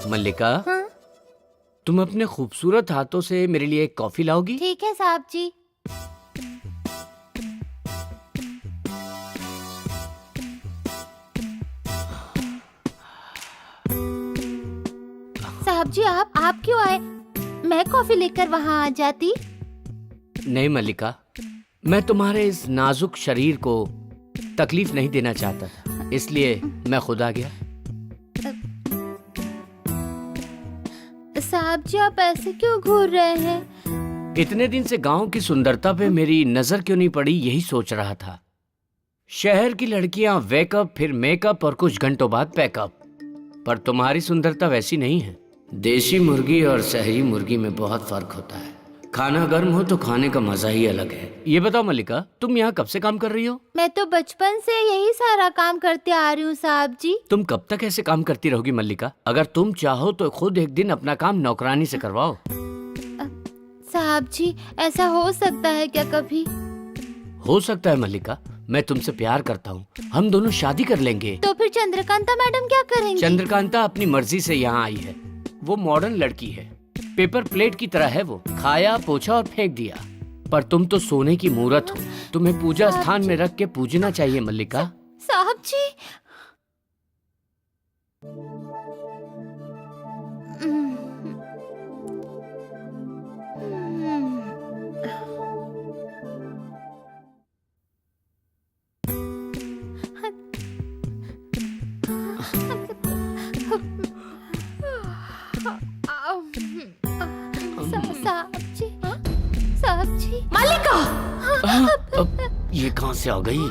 मल्लिका, हाँ? तुम अपने खूबसूरत हाथों से मेरे लिए एक कॉफी लाओगी? ठीक है साहब जी। साहब जी, आप क्यों आए? मैं कॉफी लेकर वहाँ आ जाती। नहीं मल्लिका, मैं तुम्हारे इस नाजुक शरीर को तकलीफ नहीं देना चाहता था, इसलिए मैं खुद आ गया। साहब जी, आप ऐसे क्यों घूर रहे हैं? इतने दिन से गांव की सुंदरता पे मेरी नजर क्यों नहीं पड़ी, यही सोच रहा था। शहर की लड़कियां वेकअप, फिर मेकअप और कुछ घंटों बाद पैकअप, पर तुम्हारी सुंदरता वैसी नहीं है। देसी मुर्गी और शहरी मुर्गी में बहुत फर्क होता है। खाना गर्म हो तो खाने का मजा ही अलग है। ये बताओ मल्लिका, तुम यहाँ कब से काम कर रही हो? मैं तो बचपन से यही सारा काम करते आ रही हूँ साहब जी। तुम कब तक ऐसे काम करती रहोगी मल्लिका? अगर तुम चाहो तो खुद एक दिन अपना काम नौकरानी से करवाओ। साहब जी, ऐसा हो सकता है क्या कभी? हो सकता है मल्लिका, मैं तुमसे प्यार करता हूँ, हम दोनों शादी कर लेंगे। तो फिर चंद्रकांता मैडम क्या करेंगी? चंद्रकांता अपनी मर्जी से यहाँ आई है। वो मॉडर्न लड़की है, पेपर प्लेट की तरह है। वो खाया, पोछा और फेंक दिया। पर तुम तो सोने की मूरत हो, तुम्हें पूजा स्थान में रख के पूजना चाहिए मल्लिका। साहब जी, साहब जी, मालिका, अब ये कहाँ से आ गई?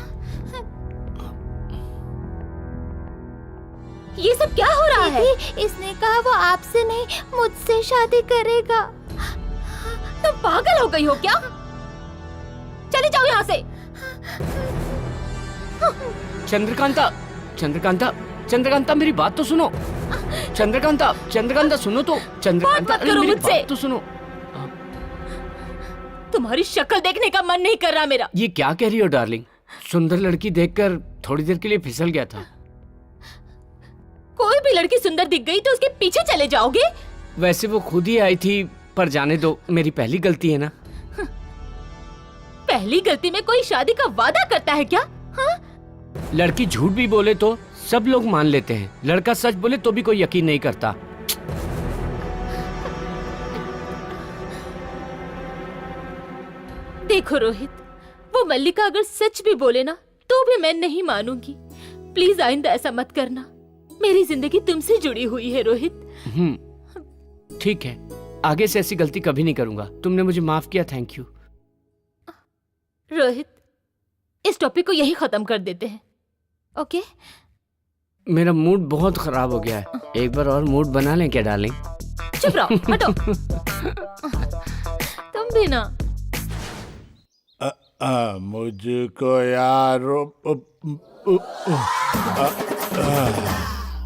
ये सब क्या हो रहा है? इसने कहा वो आपसे नहीं मुझसे शादी करेगा। तुम पागल हो गई हो क्या? चले जाओ यहाँ से। चंद्रकांता, चंद्रकांता, चंद्रकांता, मेरी बात तो सुनो। चंद्रकांता, चंद्रकांता सुनो तो। चंद्रकांता, बात मत करो मेरी मुझसे। बात तो सुनो। तुम्हारी शक्ल देखने का मन नहीं कर रहा मेरा। ये क्या कह रही हो डार्लिंग? सुंदर लड़की देखकर थोड़ी देर के लिए फिसल गया था। कोई भी लड़की सुंदर दिख गई तो उसके पीछे चले जाओगे? वैसे वो खुद ही आई थी, पर जाने दो, मेरी पहली गलती है ना। पहली गलती में कोई शादी का वादा करता है क्या? हाँ? लड़की झूठ भी बोले तो सब लोग मान लेते हैं, लड़का सच बोले तो भी कोई यकीन नहीं करता। देखो रोहित, वो मल्लिका अगर सच भी बोले ना तो भी मैं नहीं मानूंगी। प्लीज आइंदा ऐसा मत करना। मेरी जिंदगी तुमसे जुड़ी हुई है रोहित। ठीक है, आगे से ऐसी गलती कभी नहीं करूंगा। तुमने मुझे माफ किया, थैंक यू। रोहित, इस टॉपिक को यही खत्म कर देते हैं, ओके? मेरा मूड बहुत खराब हो गया है, एक बार और मूड बना लें क्या डार्लिंग? चुप रहो, हटो। तुम भी ना। मुझको यार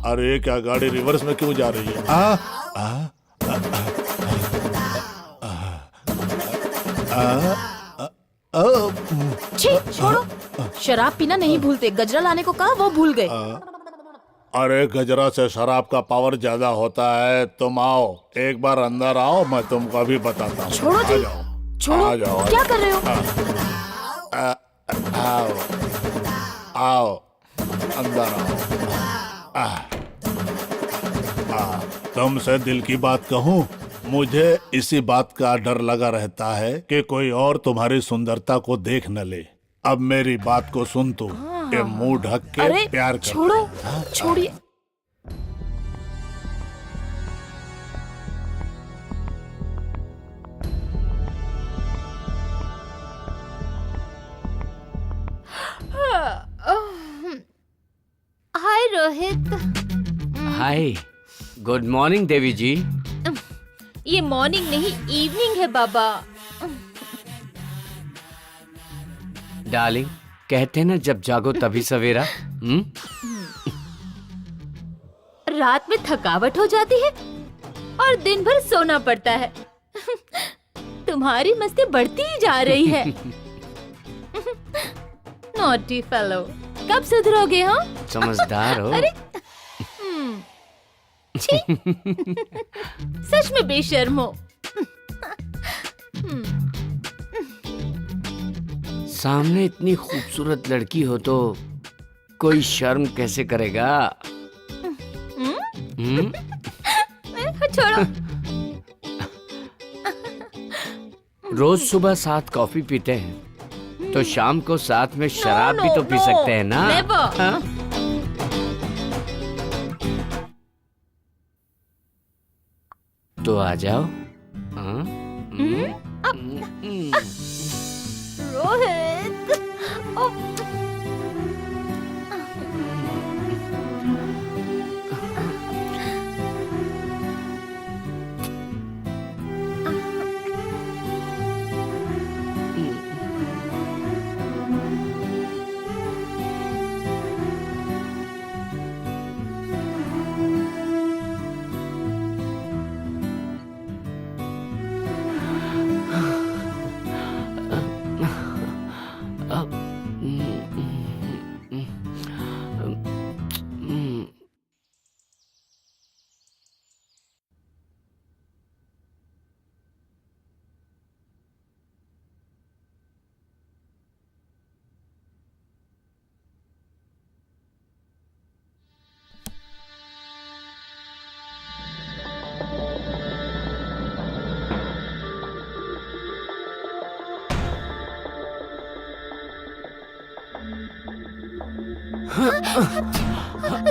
अरे क्या गाड़ी रिवर्स में क्यों जा रही है? छी, छोड़ो। शराब पीना नहीं भूलते, गजरा लाने को कहा वो भूल गए। अरे गजरा से शराब का पावर ज्यादा होता है। तुम आओ, एक बार अंदर आओ, मैं तुमको अभी बताता हूँ। छोड़ो जी, आ जाओ, छोड़ो। आ जाओ, क्या कर रहे हो? आओ आओ अंदर आओ। तुमसे दिल की बात कहूँ, मुझे इसी बात का डर लगा रहता है कि कोई और तुम्हारी सुंदरता को देख न ले। अब मेरी बात को सुन तू, ये मुंह ढक के अरे प्यार कर। छोड़ो, छोड़िए। हाय रोहित। हाय, गुड मॉर्निंग देवी जी। ये मॉर्निंग नहीं, इवनिंग है बाबा। डार्लिंग, कहते हैं ना जब जागो तभी सवेरा। रात में थकावट हो जाती है और दिन भर सोना पड़ता है। तुम्हारी मस्ती बढ़ती ही जा रही है। नॉटी फेलो, कब सुधरोगे? हाँ, समझदार हो। अरे छी। सच में बेशर्म हो। सामने इतनी खूबसूरत लड़की हो तो कोई शर्म कैसे करेगा? छोड़ो। रोज सुबह साथ कॉफी पीते हैं तो शाम को साथ में शराब भी तो पी सकते हैं ना? हाँ? तो आ जाओ। हाँ? रोहित,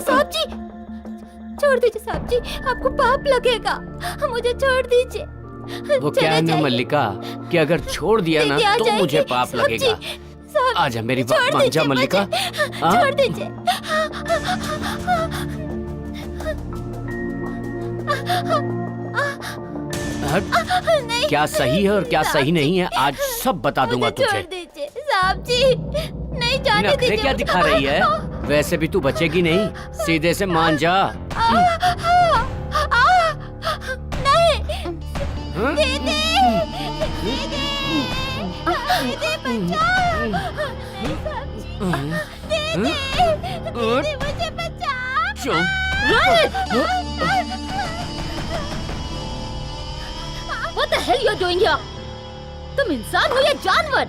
साहब जी, छोड़ दीजिए साहब जी, आपको पाप लगेगा। मुझे छोड़ दीजिए। वो क्या है ना मल्लिका कि अगर छोड़ दिया ना तो मुझे पाप लगेगा। आजा मेरी बात मान जा मल्लिका। छोड़ दीजिए। क्या सही है और क्या सही नहीं है आज सब बता दूंगा तुझे। छोड़ दीजिए साहब जी, नहीं जाने नखरे दीजिए। क्या दिखा रही है? वैसे भी तू बचेगी नहीं, सीधे से मान जा। नहीं, दीदी, दीदी, दीदी बचाओ। दीदी, दीदी मुझे बचाओ। What the hell you're doing here? तुम इंसान हो या जानवर?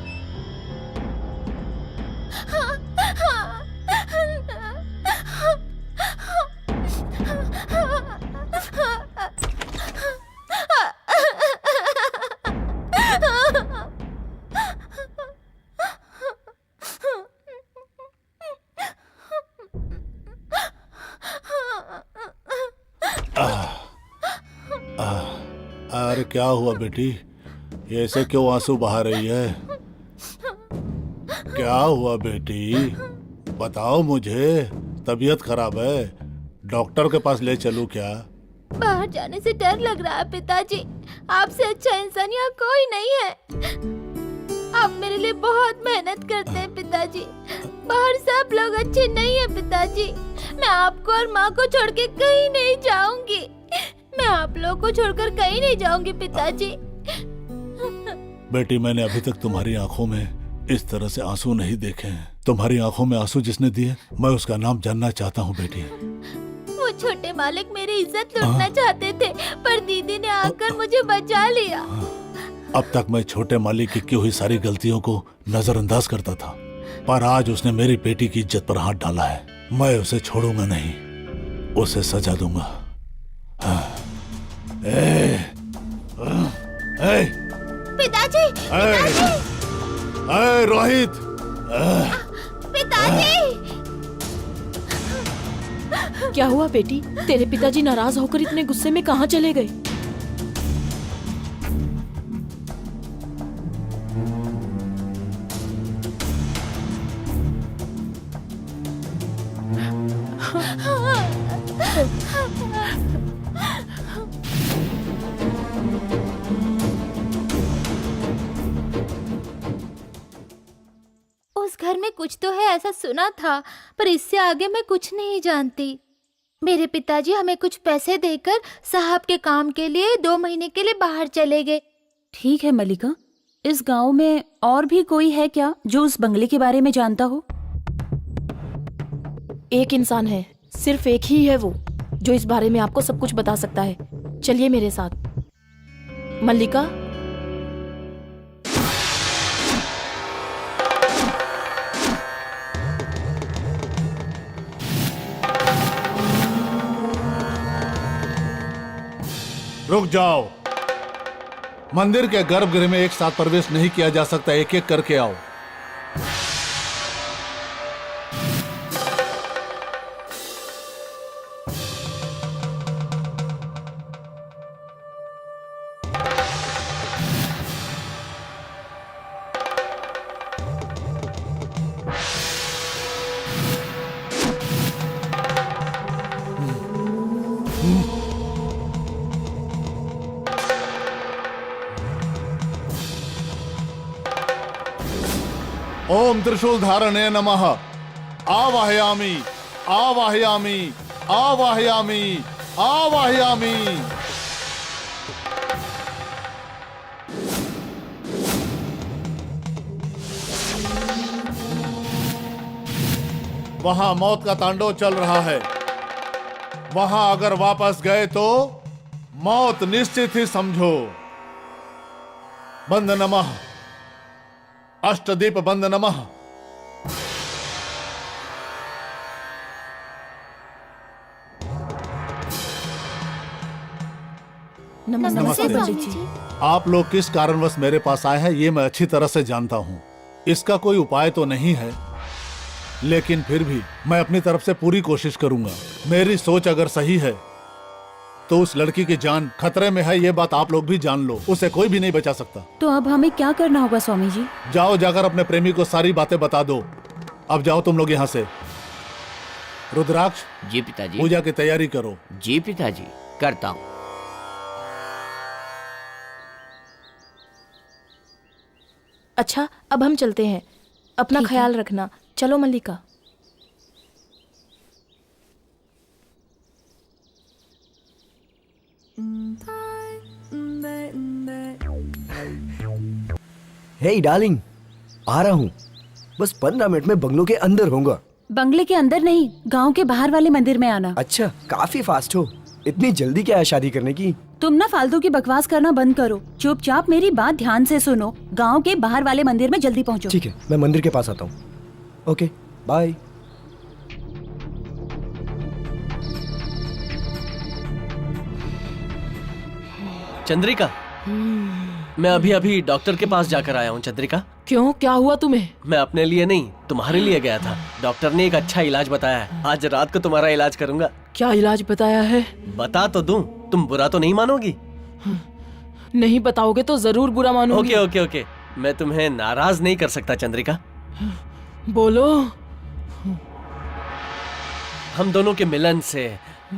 अरे क्या हुआ बेटी, ये ऐसे क्यों आंसू बहा रही है? क्या हुआ बेटी, बताओ मुझे। तबीयत खराब है, डॉक्टर के पास ले चलूं क्या? बाहर जाने से डर लग रहा है पिताजी। आपसे अच्छा इंसान यहाँ कोई नहीं है। आप मेरे लिए बहुत मेहनत करते हैं पिताजी। बाहर सब लोग अच्छे नहीं है पिताजी। मैं आपको और माँ को छोड़ के कहीं नहीं जाऊंगी। मैं आप लोगों को छोड़कर कहीं नहीं जाऊंगी पिताजी। बेटी, मैंने अभी तक तुम्हारी आंखों में इस तरह से आंसू नहीं देखे हैं। तुम्हारी आंखों में आंसू जिसने दिए, मैं उसका नाम जानना चाहता हूँ बेटी। वो छोटे मालिक मेरी इज्जत लूटना चाहते थे, पर दीदी ने आकर मुझे बचा लिया। अब तक मैं छोटे मालिक की हुई सारी गलतियों को नजरअंदाज करता था, पर आज उसने मेरी बेटी की इज्जत पर हाथ डाला है। मैं उसे छोड़ूंगा नहीं, उसे सजा दूंगा। पिताजी, रोहित, पिताजी। क्या हुआ बेटी? तेरे पिताजी नाराज होकर इतने गुस्से में कहाँ चले गए? उस घर में कुछ तो है ऐसा सुना था, पर इससे आगे मैं कुछ नहीं जानती। मेरे पिताजी हमें कुछ पैसे देकर साहब के काम के लिए 2 महीने के लिए बाहर चले गए। ठीक है मलिका, इस गांव में और भी कोई है क्या जो उस बंगले के बारे में जानता हो? एक इंसान है, सिर्फ एक ही है वो, जो इस बारे में आपको सब कुछ बता सकता है। चलिए मेरे साथ। मल्लिका, रुक जाओ। मंदिर के गर्भगृह में एक साथ प्रवेश नहीं किया जा सकता, एक एक करके आओ। ओम त्रिशूल धारणे नमः। आवाहयामि, आवाहयामि, आवाहयामि, आवाहयामि। वहां मौत का तांडव चल रहा है। वहां अगर वापस गए तो मौत निश्चित ही समझो। बंद नमः, अष्टदीप बंद नमः। नमस्ते पंडित जी। आप लोग किस कारणवश मेरे पास आए हैं ये मैं अच्छी तरह से जानता हूँ। इसका कोई उपाय तो नहीं है, लेकिन फिर भी मैं अपनी तरफ से पूरी कोशिश करूंगा। मेरी सोच अगर सही है तो उस लड़की की जान खतरे में है, ये बात आप लोग भी जान लो। उसे कोई भी नहीं बचा सकता। तो अब हमें क्या करना होगा स्वामी जी? जाओ, जाकर अपने प्रेमी को सारी बातें बता दो। अब जाओ तुम लोग यहाँ से। रुद्राक्ष, जी पिताजी। पूजा की तैयारी करो। जी पिताजी, करता हूँ। अच्छा, अब हम चलते हैं। अपना ठीक है। ख्याल रखना। चलो मल्लिका। हे डार्लिंग, आ रहा हूँ। बस 15 मिनट में बंगलों के अंदर होऊंगा। बंगले के अंदर नहीं, गांव के बाहर वाले मंदिर में आना। अच्छा, काफी फास्ट हो। इतनी जल्दी क्या है शादी करने की? तुम ना फालतू की बकवास करना बंद करो। चुपचाप मेरी बात ध्यान से सुनो। गांव के बाहर वाले मंदिर में जल्दी पहुंचो। ठीक है, मैं मंदिर के पास आता हूँ। Okay, bye. चंद्रिका, मैं अभी अभी डॉक्टर के पास जाकर आया हूँ। चंद्रिका, क्यों, क्या हुआ तुम्हें? मैं अपने लिए नहीं, तुम्हारे लिए गया था। डॉक्टर ने एक अच्छा इलाज बताया है। आज रात को तुम्हारा इलाज करूंगा। क्या इलाज बताया है? बता तो दूं, तुम बुरा तो नहीं मानोगी? नहीं बताओगे तो जरूर बुरा मानूंगी। ओके ओके ओके, मैं तुम्हें नाराज नहीं कर सकता चंद्रिका। बोलो। हम दोनों के मिलन से,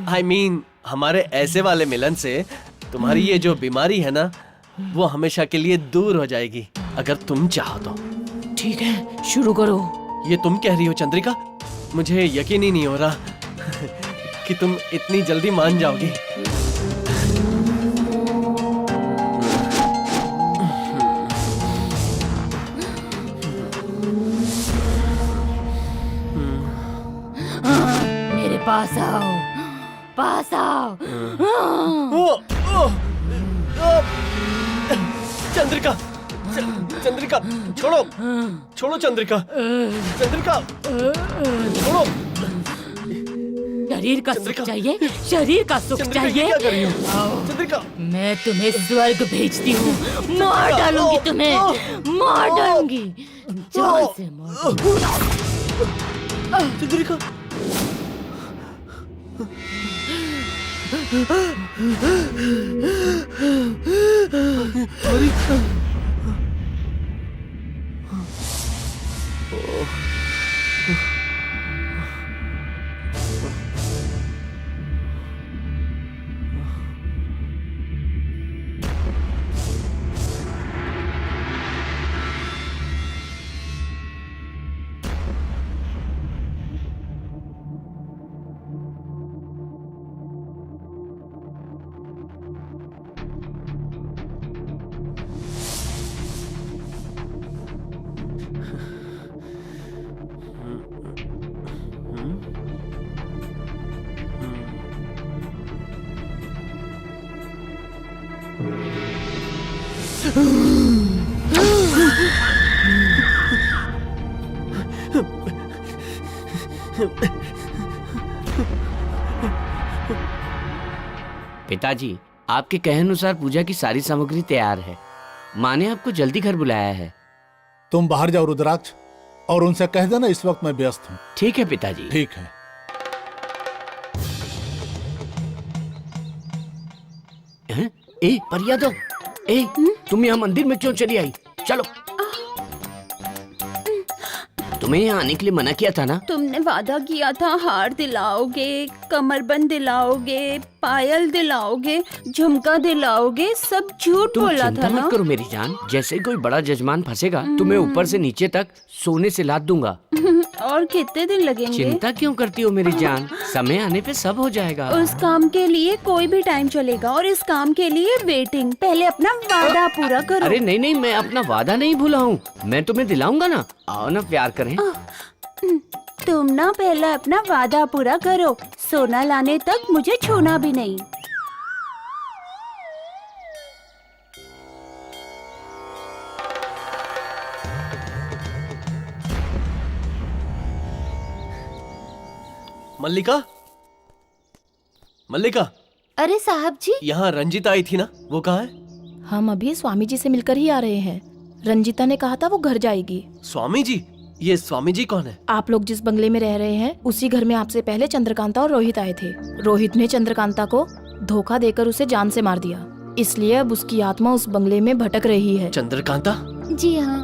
I mean, हमारे ऐसे वाले मिलन से तुम्हारी ये जो बीमारी है ना, वो हमेशा के लिए दूर हो जाएगी, अगर तुम चाहो तो। ठीक है, शुरू करो। ये तुम कह रही हो चंद्रिका? मुझे यकीन ही नहीं हो रहा कि तुम इतनी जल्दी मान जाओगी। मेरे पास आओ, पास आओ। ओ, ओ, ओ, चंद्रिका, चंद्रिका, छोड़ो, छोड़ो चंद्रिका, चंद्रिका, छोड़ो। शरीर का सुख चंद्रिका। चाहिए, शरीर का सुख चंद्रिका, ये चाहिए। क्या कर रही हो? चंद्रिका, मैं तुम्हें स्वर्ग भेजती हूँ, मार डालूंगी तुम्हें, मार डालूंगी, जान से मार। चंद्रिका, पिताजी, आपके कहे अनुसार पूजा की सारी सामग्री तैयार है। माँ ने आपको जल्दी घर बुलाया है। तुम बाहर जाओ रुद्राक्ष, और उनसे कह देना इस वक्त मैं व्यस्त हूँ। ठीक है पिताजी। ठीक है। हैं? ए परिया दो, ए तुम यहाँ मंदिर में क्यों चली आई? चलो, तुम्हें यहाँ आने के लिए मना किया था ना? तुमने वादा किया था हार दिलाओगे, कमरबंद दिलाओगे, पायल दिलाओगे, झुमका दिलाओगे, सब झूठ तुम बोला चिंता था ना। मत करो मेरी जान, जैसे कोई बड़ा जजमान फंसेगा तुम्हें ऊपर से नीचे तक सोने से लाद दूंगा। और कितने दिन लगेंगे? चिंता क्यों करती हो मेरी जान, समय आने पे सब हो जाएगा। उस काम के लिए कोई भी टाइम चलेगा, और इस काम के लिए वेटिंग। पहले अपना वादा पूरा करो। अरे नहीं नहीं, मैं अपना वादा नहीं भूला हूँ, मैं तुम्हें दिलाऊंगा ना। आओ ना, प्यार करें। तुम ना पहले अपना वादा पूरा करो, सोना लाने तक मुझे छूना भी नहीं। मल्लिका, मल्लिका, अरे साहब जी, यहाँ रंजिता आई थी ना, वो कहाँ है? हम अभी स्वामी जी से मिलकर ही आ रहे हैं। रंजिता ने कहा था वो घर जाएगी। स्वामी जी? ये स्वामी जी कौन है? आप लोग जिस बंगले में रह रहे हैं, उसी घर में आपसे पहले चंद्रकांता और रोहित आए थे। रोहित ने चंद्रकांता को धोखा देकर उसे जान से मार दिया, इसलिए अब उसकी आत्मा उस बंगले में भटक रही है। चंद्रकांता? जी हाँ।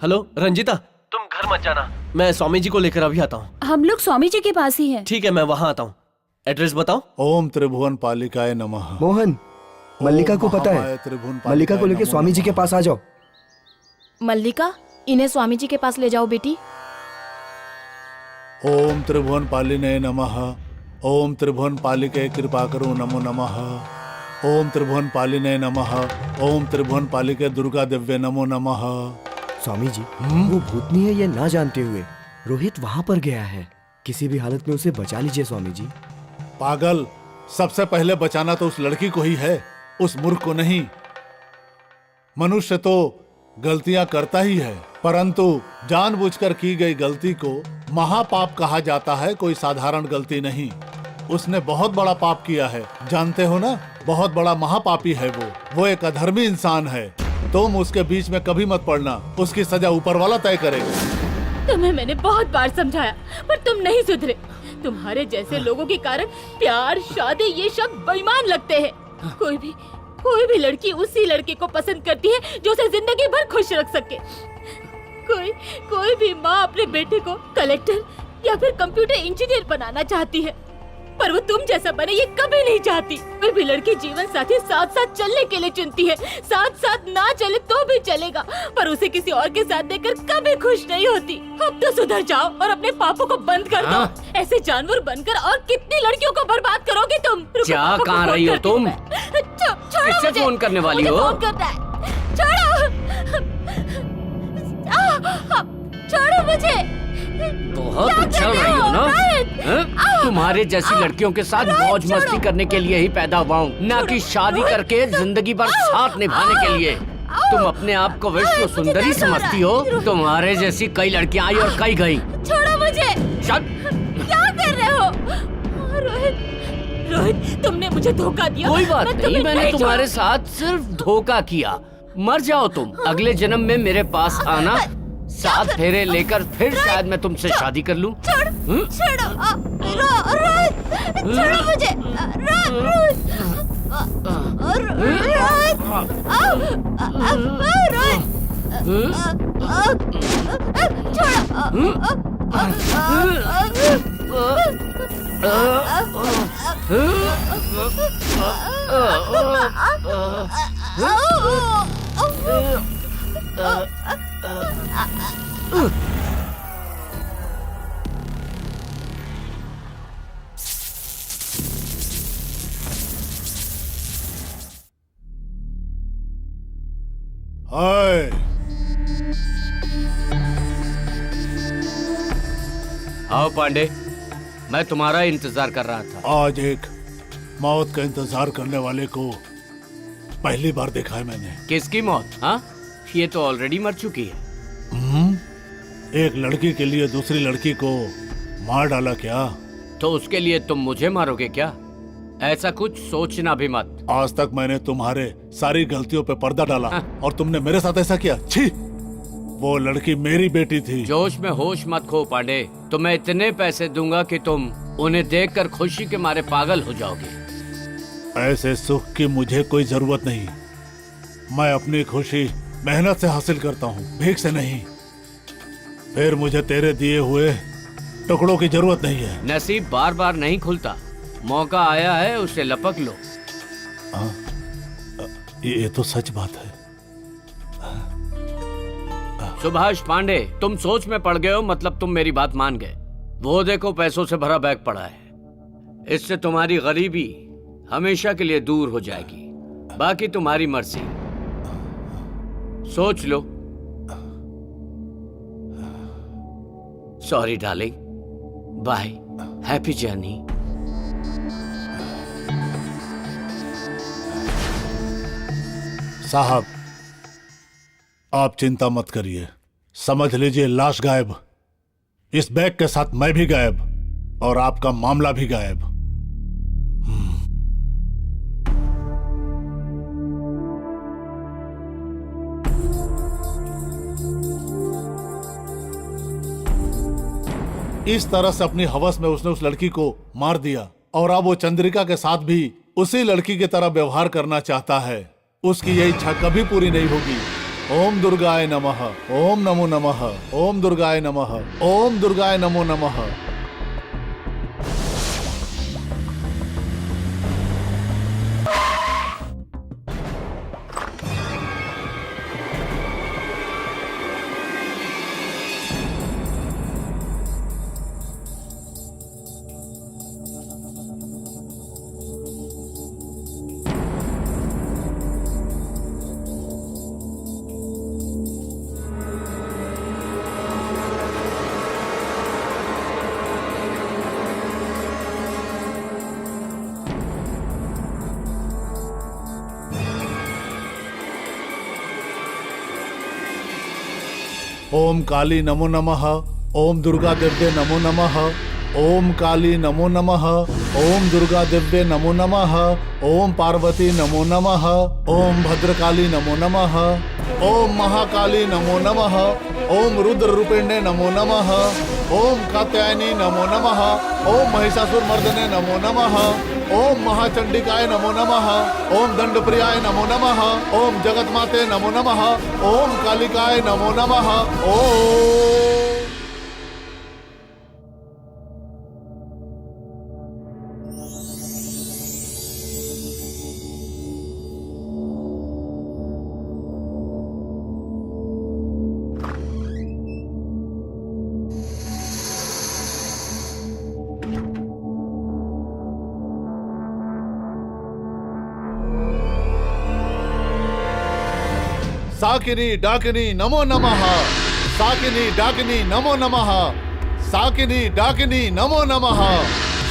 हेलो रंजिता, तुम घर मत जाना, मैं स्वामी जी को लेकर अभी आता हूँ। हम लोग स्वामी जी के पास ही हैं। ठीक है, मैं वहाँ आता हूँ। एड्रेस बताओ। ओम त्रिभुवन पालिकाय नमः। मोहन, मल्लिका को पता महामाया है, त्रिभुवन मल्लिका को पालिकाय लेके नमो स्वामी जी के नमः। पास आ जाओ। मल्लिका, इन्हें स्वामी जी के पास ले जाओ बेटी। ओम त्रिभुवन पालिने नमः। ओम त्रिभुवन पालिके कृपा करो नमो नमः। ओम त्रिभुवन पालिने नमः। ओम त्रिभुवन पालिके दुर्गा दिव्य नमो नमः। स्वामी जी, वो भूतनी है ये ना जानते हुए रोहित वहाँ पर गया है। किसी भी हालत में उसे बचा लीजिए स्वामी जी। पागल, सबसे पहले बचाना तो उस लड़की को ही है, उस मूर्ख को नहीं। मनुष्य तो गलतियां करता ही है, परंतु जानबूझकर की गई गलती को महापाप कहा जाता है, कोई साधारण गलती नहीं। उसने बहुत बड़ा पाप किया है, जानते हो ना, बहुत बड़ा महापापी है वो एक अधर्मी इंसान है। तुम उसके बीच में कभी मत पड़ना, उसकी सजा ऊपर वाला तय करेगा। तुम्हें मैंने बहुत बार समझाया पर तुम नहीं सुधरे। तुम्हारे जैसे लोगों के कारण प्यार, शादी ये शब्द बेईमान लगते हैं। कोई भी लड़की उसी लड़के को पसंद करती है जो उसे जिंदगी भर खुश रख सके। कोई भी माँ अपने बेटे को कलेक्टर या फिर कंप्यूटर इंजीनियर बनाना चाहती है, पर वो तुम जैसा बने ये कभी नहीं चाहती। कोई भी लड़की जीवन साथी साथ साथ चलने के लिए चुनती है, साथ साथ ना चले तो भी चलेगा, पर उसे किसी और के साथ देखकर कभी खुश नहीं होती। अब तो सुधर जाओ और अपने पापों को बंद कर दो। ऐसे जानवर बनकर और कितनी लड़कियों को बर्बाद करोगे तुम। रुको, क्या पापा को कहाँ फोन रही हो करती हूँ तुम? मैं। छोड़ो किससे मुझे। फोन करने वाली मुझे हो? फोन करना है। छोड़ो मुझे। बहुत क्या उछल कर रहे रही हो हो? ना? रोहित! हैं? तुम्हारे जैसी लड़कियों के साथ मौज मस्ती करने के लिए ही पैदा हुआ हूँ, ना कि शादी करके जिंदगी भर साथ निभाने के लिए। तुम अपने आप को विश्व सुंदरी समझती हो? तुम्हारे जैसी कई लड़कियां आई और कई गई। छोड़ो मुझे। चल। क्या कर रहे हो? रोहित, तुमने मुझे धोखा दिया। कोई बात मैं नहीं, तुम्हें मैंने तुम्हारे छोड़ूंगी। साथ सिर्फ धोखा किया। मर जाओ तुम, अगले जन्म में मेरे पास आना, 7 फेरे लेकर फिर शायद मैं तुमसे शादी कर लूं। छोड़ो रोहित, छोड़ो मुझे। हाय, आओ पांडे, मैं तुम्हारा इंतजार कर रहा था। आज एक मौत का इंतजार करने वाले को पहली बार देखा है मैंने। किसकी मौत? हाँ, ये तो ऑलरेडी मर चुकी है। एक लड़की के लिए दूसरी लड़की को मार डाला क्या? तो उसके लिए तुम मुझे मारोगे क्या? ऐसा कुछ सोचना भी मत। आज तक मैंने तुम्हारे सारी गलतियों पे पर्दा डाला और तुमने मेरे साथ ऐसा किया। छी! वो लड़की मेरी बेटी थी। जोश में होश मत खो पांडे। तुम्हें इतने पैसे दूंगा कि तुम उन्हें देखकर खुशी के मारे पागल हो जाओगे। ऐसे सुख की मुझे कोई जरूरत नहीं। मैं अपनी खुशी मेहनत से हासिल करता हूँ, भीख से नहीं। फिर मुझे तेरे दिए हुए टुकड़ों की जरूरत नहीं है। नसीब बार बार नहीं खुलता, मौका आया है उसे लपक लो। ये तो सच बात है। सुभाष पांडे, तुम सोच में पड़ गए हो, मतलब तुम मेरी बात मान गए। वो देखो पैसों से भरा बैग पड़ा है, इससे तुम्हारी गरीबी हमेशा के लिए दूर हो जाएगी। बाकी तुम्हारी मर्जी, सोच लो। Sorry darling, bye, happy journey. साहब, आप चिंता मत करिए। समझ लीजिए लाश गायब, इस बैग के साथ मैं भी गायब और आपका मामला भी गायब। इस तरह से अपनी हवस में उसने उस लड़की को मार दिया और अब वो चंद्रिका के साथ भी उसी लड़की की तरह व्यवहार करना चाहता है। उसकी यह इच्छा कभी पूरी नहीं होगी। ओम दुर्गाय नमः, ओम नमो नमः, ओम दुर्गाय नमः, ओम दुर्गाय नमो नमः। ओम काली नमो नमः, ओम दुर्गा देव्ये नमो नमः, ओम काली नमो नमः, ओम दुर्गा दिव्ये नमो नमः, ओम पार्वती नमो नमः, ओम भद्रकाली नमो नमः, ओम महाकाली नमो नमः, ओम रुद्र रूपिण्ये नमो नमः, ओम कात्यायनी नमो नमः, ओम महिषासुर मर्दने नमो नमः, ओम महाचंडिकाय नमो नमः, ओम दंडप्रियाय नमो नमः, ओम जगतमाते नमो नमः, ओम कालिकाय नमो नमः। ओम साकिनी डाकिनी नमो नमः, साकिनी डाकिनी नमो नमः, साकिनी डाकिनी नमो नमः,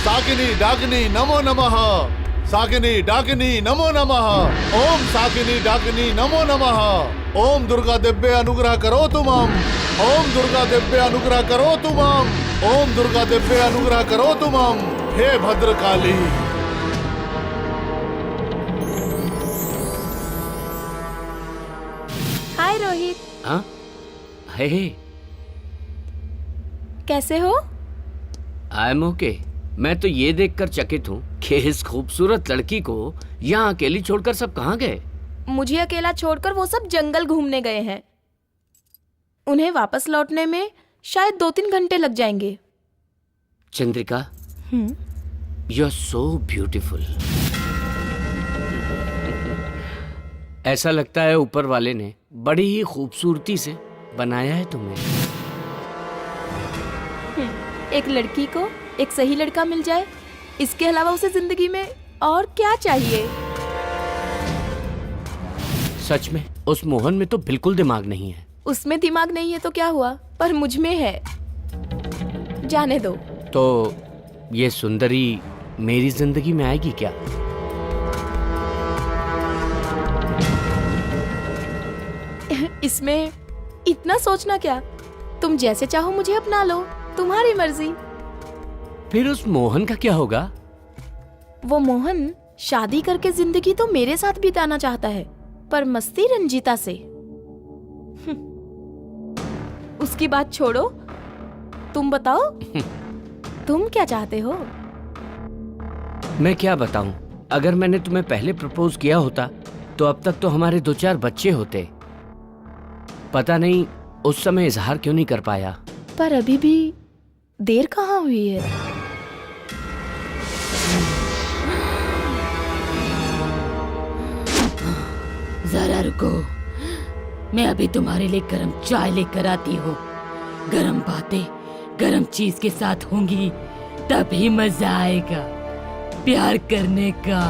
साकिनी डाकिनी नमो नमः, साकिनी डाकिनी नमो नमः, ओम साकिनी डाकिनी नमो नमः, ओम दुर्गा दिव्य अनुग्रह करो तुमम, ओम दुर्गा दिव्य अनुग्रह करो तुमम, ओम दुर्गा दिव्य अनुग्रह करो तुमम, हे भद्रकाली। हाय रोहित, हाँ? हे कैसे हो? I am okay. मैं तो ये देखकर चकित हूँ कि इस खूबसूरत लड़की को यहाँ अकेली छोड़कर सब कहाँ गए। मुझे अकेला छोड़कर वो सब जंगल घूमने गए हैं। उन्हें वापस लौटने में शायद 2-3 घंटे लग जाएंगे। Chandrika, you are so beautiful. ऐसा लगता है ऊपर वाले ने बड़ी ही खूबसूरती से बनाया है तुम्हें। एक लड़की को एक सही लड़का मिल जाए, इसके अलावा उसे जिंदगी में और क्या चाहिए? सच में उस मोहन में तो बिल्कुल दिमाग नहीं है। उसमें दिमाग नहीं है तो क्या हुआ, पर मुझ में है। जाने दो। तो ये सुंदरी मेरी जिंदगी में आएगी क्या? इसमें इतना सोचना क्या? तुम जैसे चाहो मुझे अपना लो, तुम्हारी मर्जी। फिर उस मोहन का क्या होगा? वो मोहन शादी करके जिंदगी तो मेरे साथ बिताना चाहता है, पर मस्ती रंजीता से। उसकी बात छोड़ो, तुम बताओ तुम क्या चाहते हो? मैं क्या बताऊं? अगर मैंने तुम्हें पहले प्रपोज किया होता तो अब तक तो हमारे 2-4 बच्चे होते। पता नहीं उस समय इजहार क्यों नहीं कर पाया। पर अभी भी देर कहाँ हुई है? जरा रुको, मैं अभी तुम्हारे लिए गरम चाय लेकर आती हूँ। गरम बातें गरम चीज के साथ होंगी तभी मजा आएगा प्यार करने का।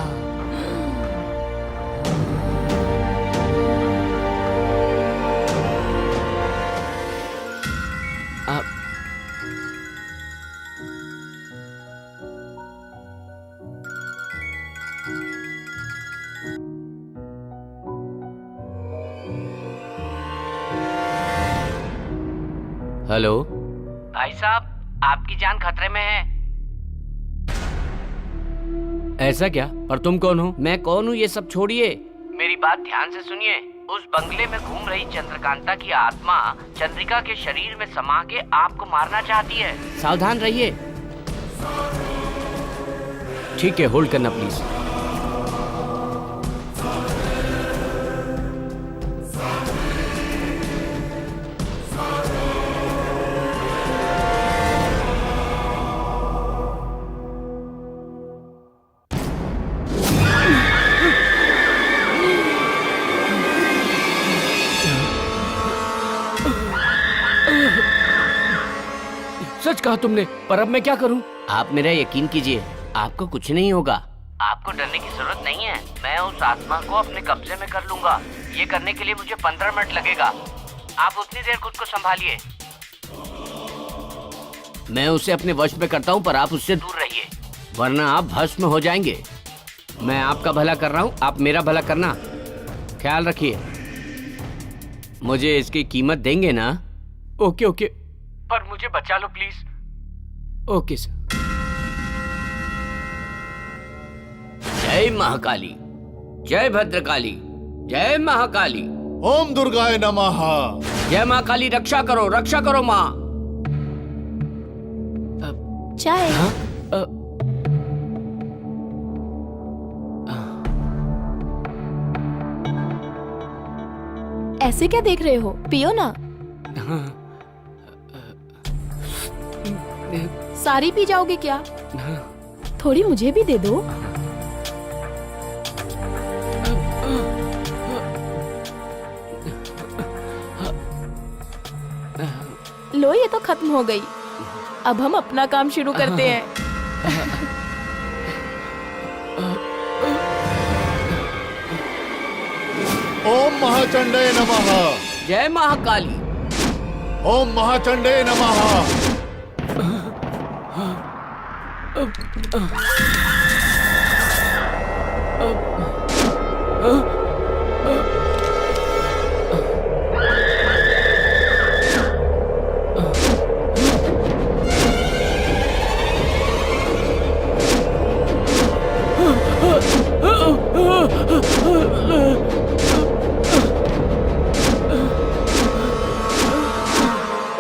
हेलो भाई साहब, आपकी जान खतरे में है। ऐसा क्या? पर तुम कौन हो? मैं कौन हूँ ये सब छोड़िए, मेरी बात ध्यान से सुनिए। उस बंगले में घूम रही चंद्रकांता की आत्मा चंद्रिका के शरीर में समा के आपको मारना चाहती है। सावधान रहिए। ठीक है, होल्ड करना प्लीज। सच कहा तुमने, पर अब मैं क्या करूं? आप मेरा यकीन कीजिए, आपको कुछ नहीं होगा। आपको डरने की जरूरत नहीं है। मैं उस आत्मा को अपने कब्जे में कर लूंगा। ये करने के लिए मुझे 15 मिनट लगेगा। आप उतनी देर खुद को संभालिए। मैं उसे अपने वश में करता हूं, पर आप उससे दूर रहिए, वरना आप भस्म हो जाएंगे। मैं आपका भला कर रहा हूं, आप मेरा भला करना। ख्याल रखिए। मुझे इसकी कीमत देंगे ना? ओके ओके, पर मुझे बचा लो प्लीज। Okay sir. जय महाकाली, जय भद्रकाली, जय महाकाली। ओम दुर्गाय नमः। जय महाकाली, रक्षा करो माँ। चाय। ऐसे क्या देख रहे हो, पियो ना। सारी पी जाओगे क्या? थोड़ी मुझे भी दे दो। लो, ये तो खत्म हो गई। अब हम अपना काम शुरू करते हैं। ओम महाचंडे नमः। जय महाकाली। ओम महाचंडे नमः।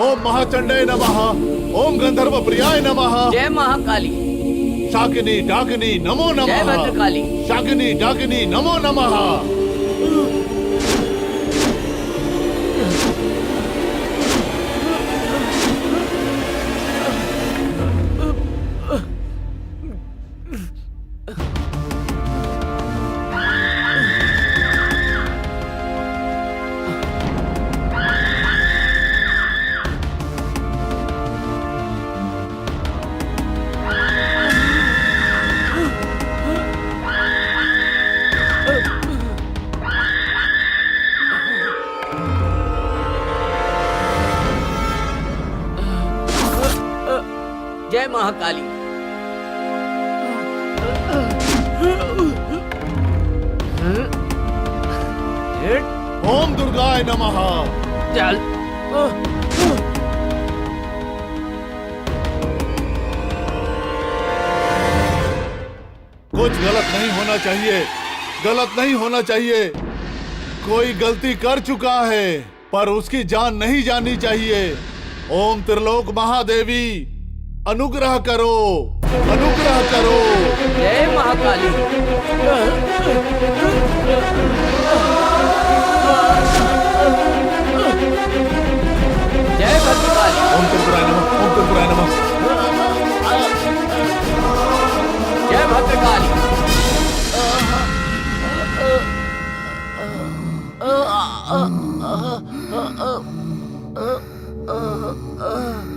ओम महाचंडे नमः। ओम गंधर्व प्रियाय नमः। जय महाकाली। शाकिनी डाकिनी नमो नमः। जय भद्रकाली। शाकिनी डाकिनी नमो नमः। जय महाकाली। ओम दुर्गाय नमः। चल। कुछ गलत नहीं होना चाहिए, गलत नहीं होना चाहिए। कोई गलती कर चुका है पर उसकी जान नहीं जानी चाहिए। ओम त्रिलोक महादेवी अनुग्रह करो, अनुग्रह करो। जय महाकाली। जय भद्रकाली। ओम त्रिपुराय नमः। ओम त्रिपुराय नमः। जय भद्रकाली।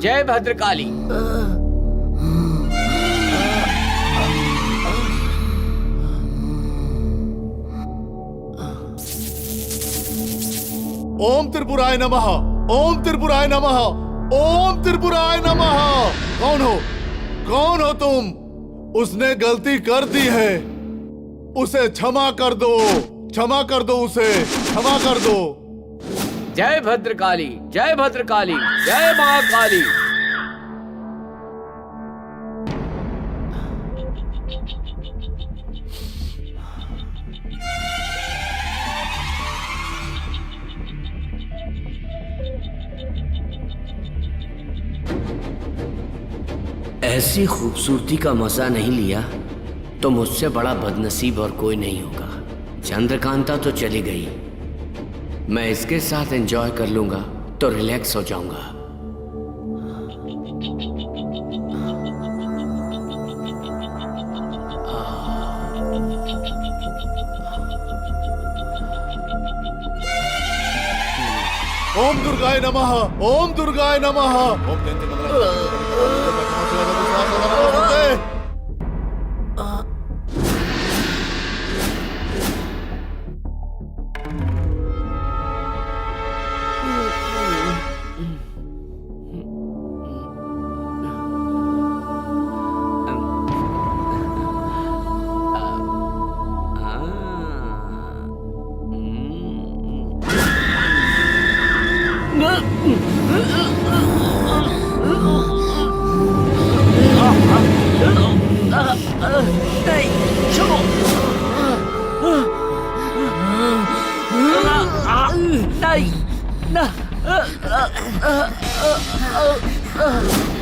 जय भद्रकाली। ओम त्रिपुराय नमः। ओम त्रिपुराय नमः। ओम त्रिपुराय नमः। कौन हो, कौन हो तुम? उसने गलती कर दी है, उसे क्षमा कर दो, क्षमा कर दो, उसे क्षमा कर दो। जय भद्रकाली, जय भद्रकाली, जय महाकाली। ऐसी खूबसूरती का मजा नहीं लिया तो मुझसे बड़ा बदनसीब और कोई नहीं होगा। चंद्रकांता तो चली गई, मैं इसके साथ एंजॉय कर लूंगा तो रिलैक्स हो जाऊंगा। ओम दुर्गाय नमः। ओम दुर्गाय नमः। ओम जयंती मंगला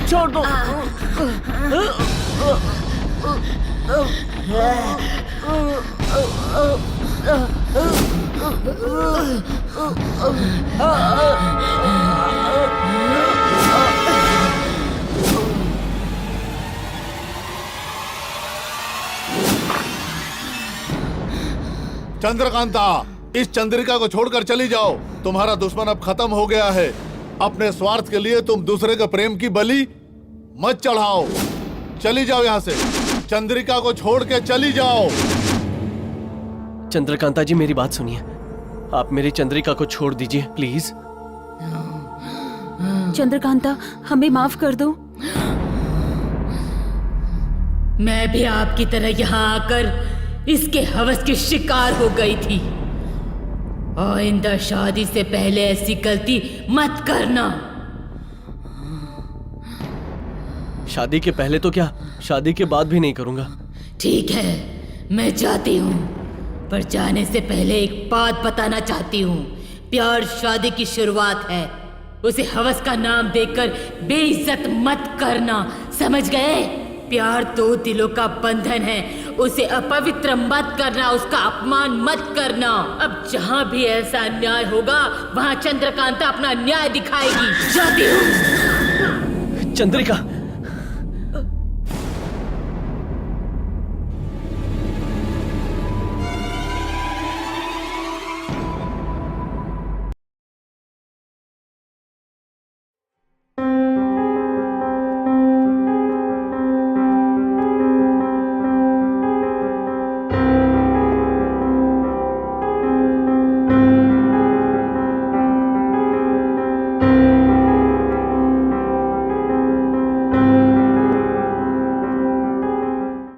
छोड़ दो। चंद्रकांता, इस चंद्रिका को छोड़कर चली जाओ। तुम्हारा दुश्मन अब खत्म हो गया है। अपने स्वार्थ के लिए तुम दूसरे के प्रेम की बलि मत चढ़ाओ। चली जाओ यहाँ से। चंद्रिका को छोड़ के चली जाओ। चंद्रकांता जी, मेरी बात सुनिए। आप मेरी चंद्रिका को छोड़ दीजिए प्लीज। चंद्रकांता, हमें माफ कर दो। मैं भी आपकी तरह यहाँ आकर इसके हवस की शिकार हो गई थी। आइंदा शादी से पहले ऐसी गलती मत करना। शादी के पहले तो क्या, शादी के बाद भी नहीं करूंगा। ठीक है, मैं जाती हूँ, पर जाने से पहले एक बात बताना चाहती हूँ। प्यार शादी की शुरुआत है। उसे हवस का नाम देकर बेइज्जत मत करना, समझ गए? प्यार दो दिलों का बंधन है। उसे अपवित्र मत करना, उसका अपमान मत करना। अब जहाँ भी ऐसा अन्याय होगा वहाँ चंद्रकांता अपना न्याय दिखाएगी। जाती हूँ। चंद्रिका,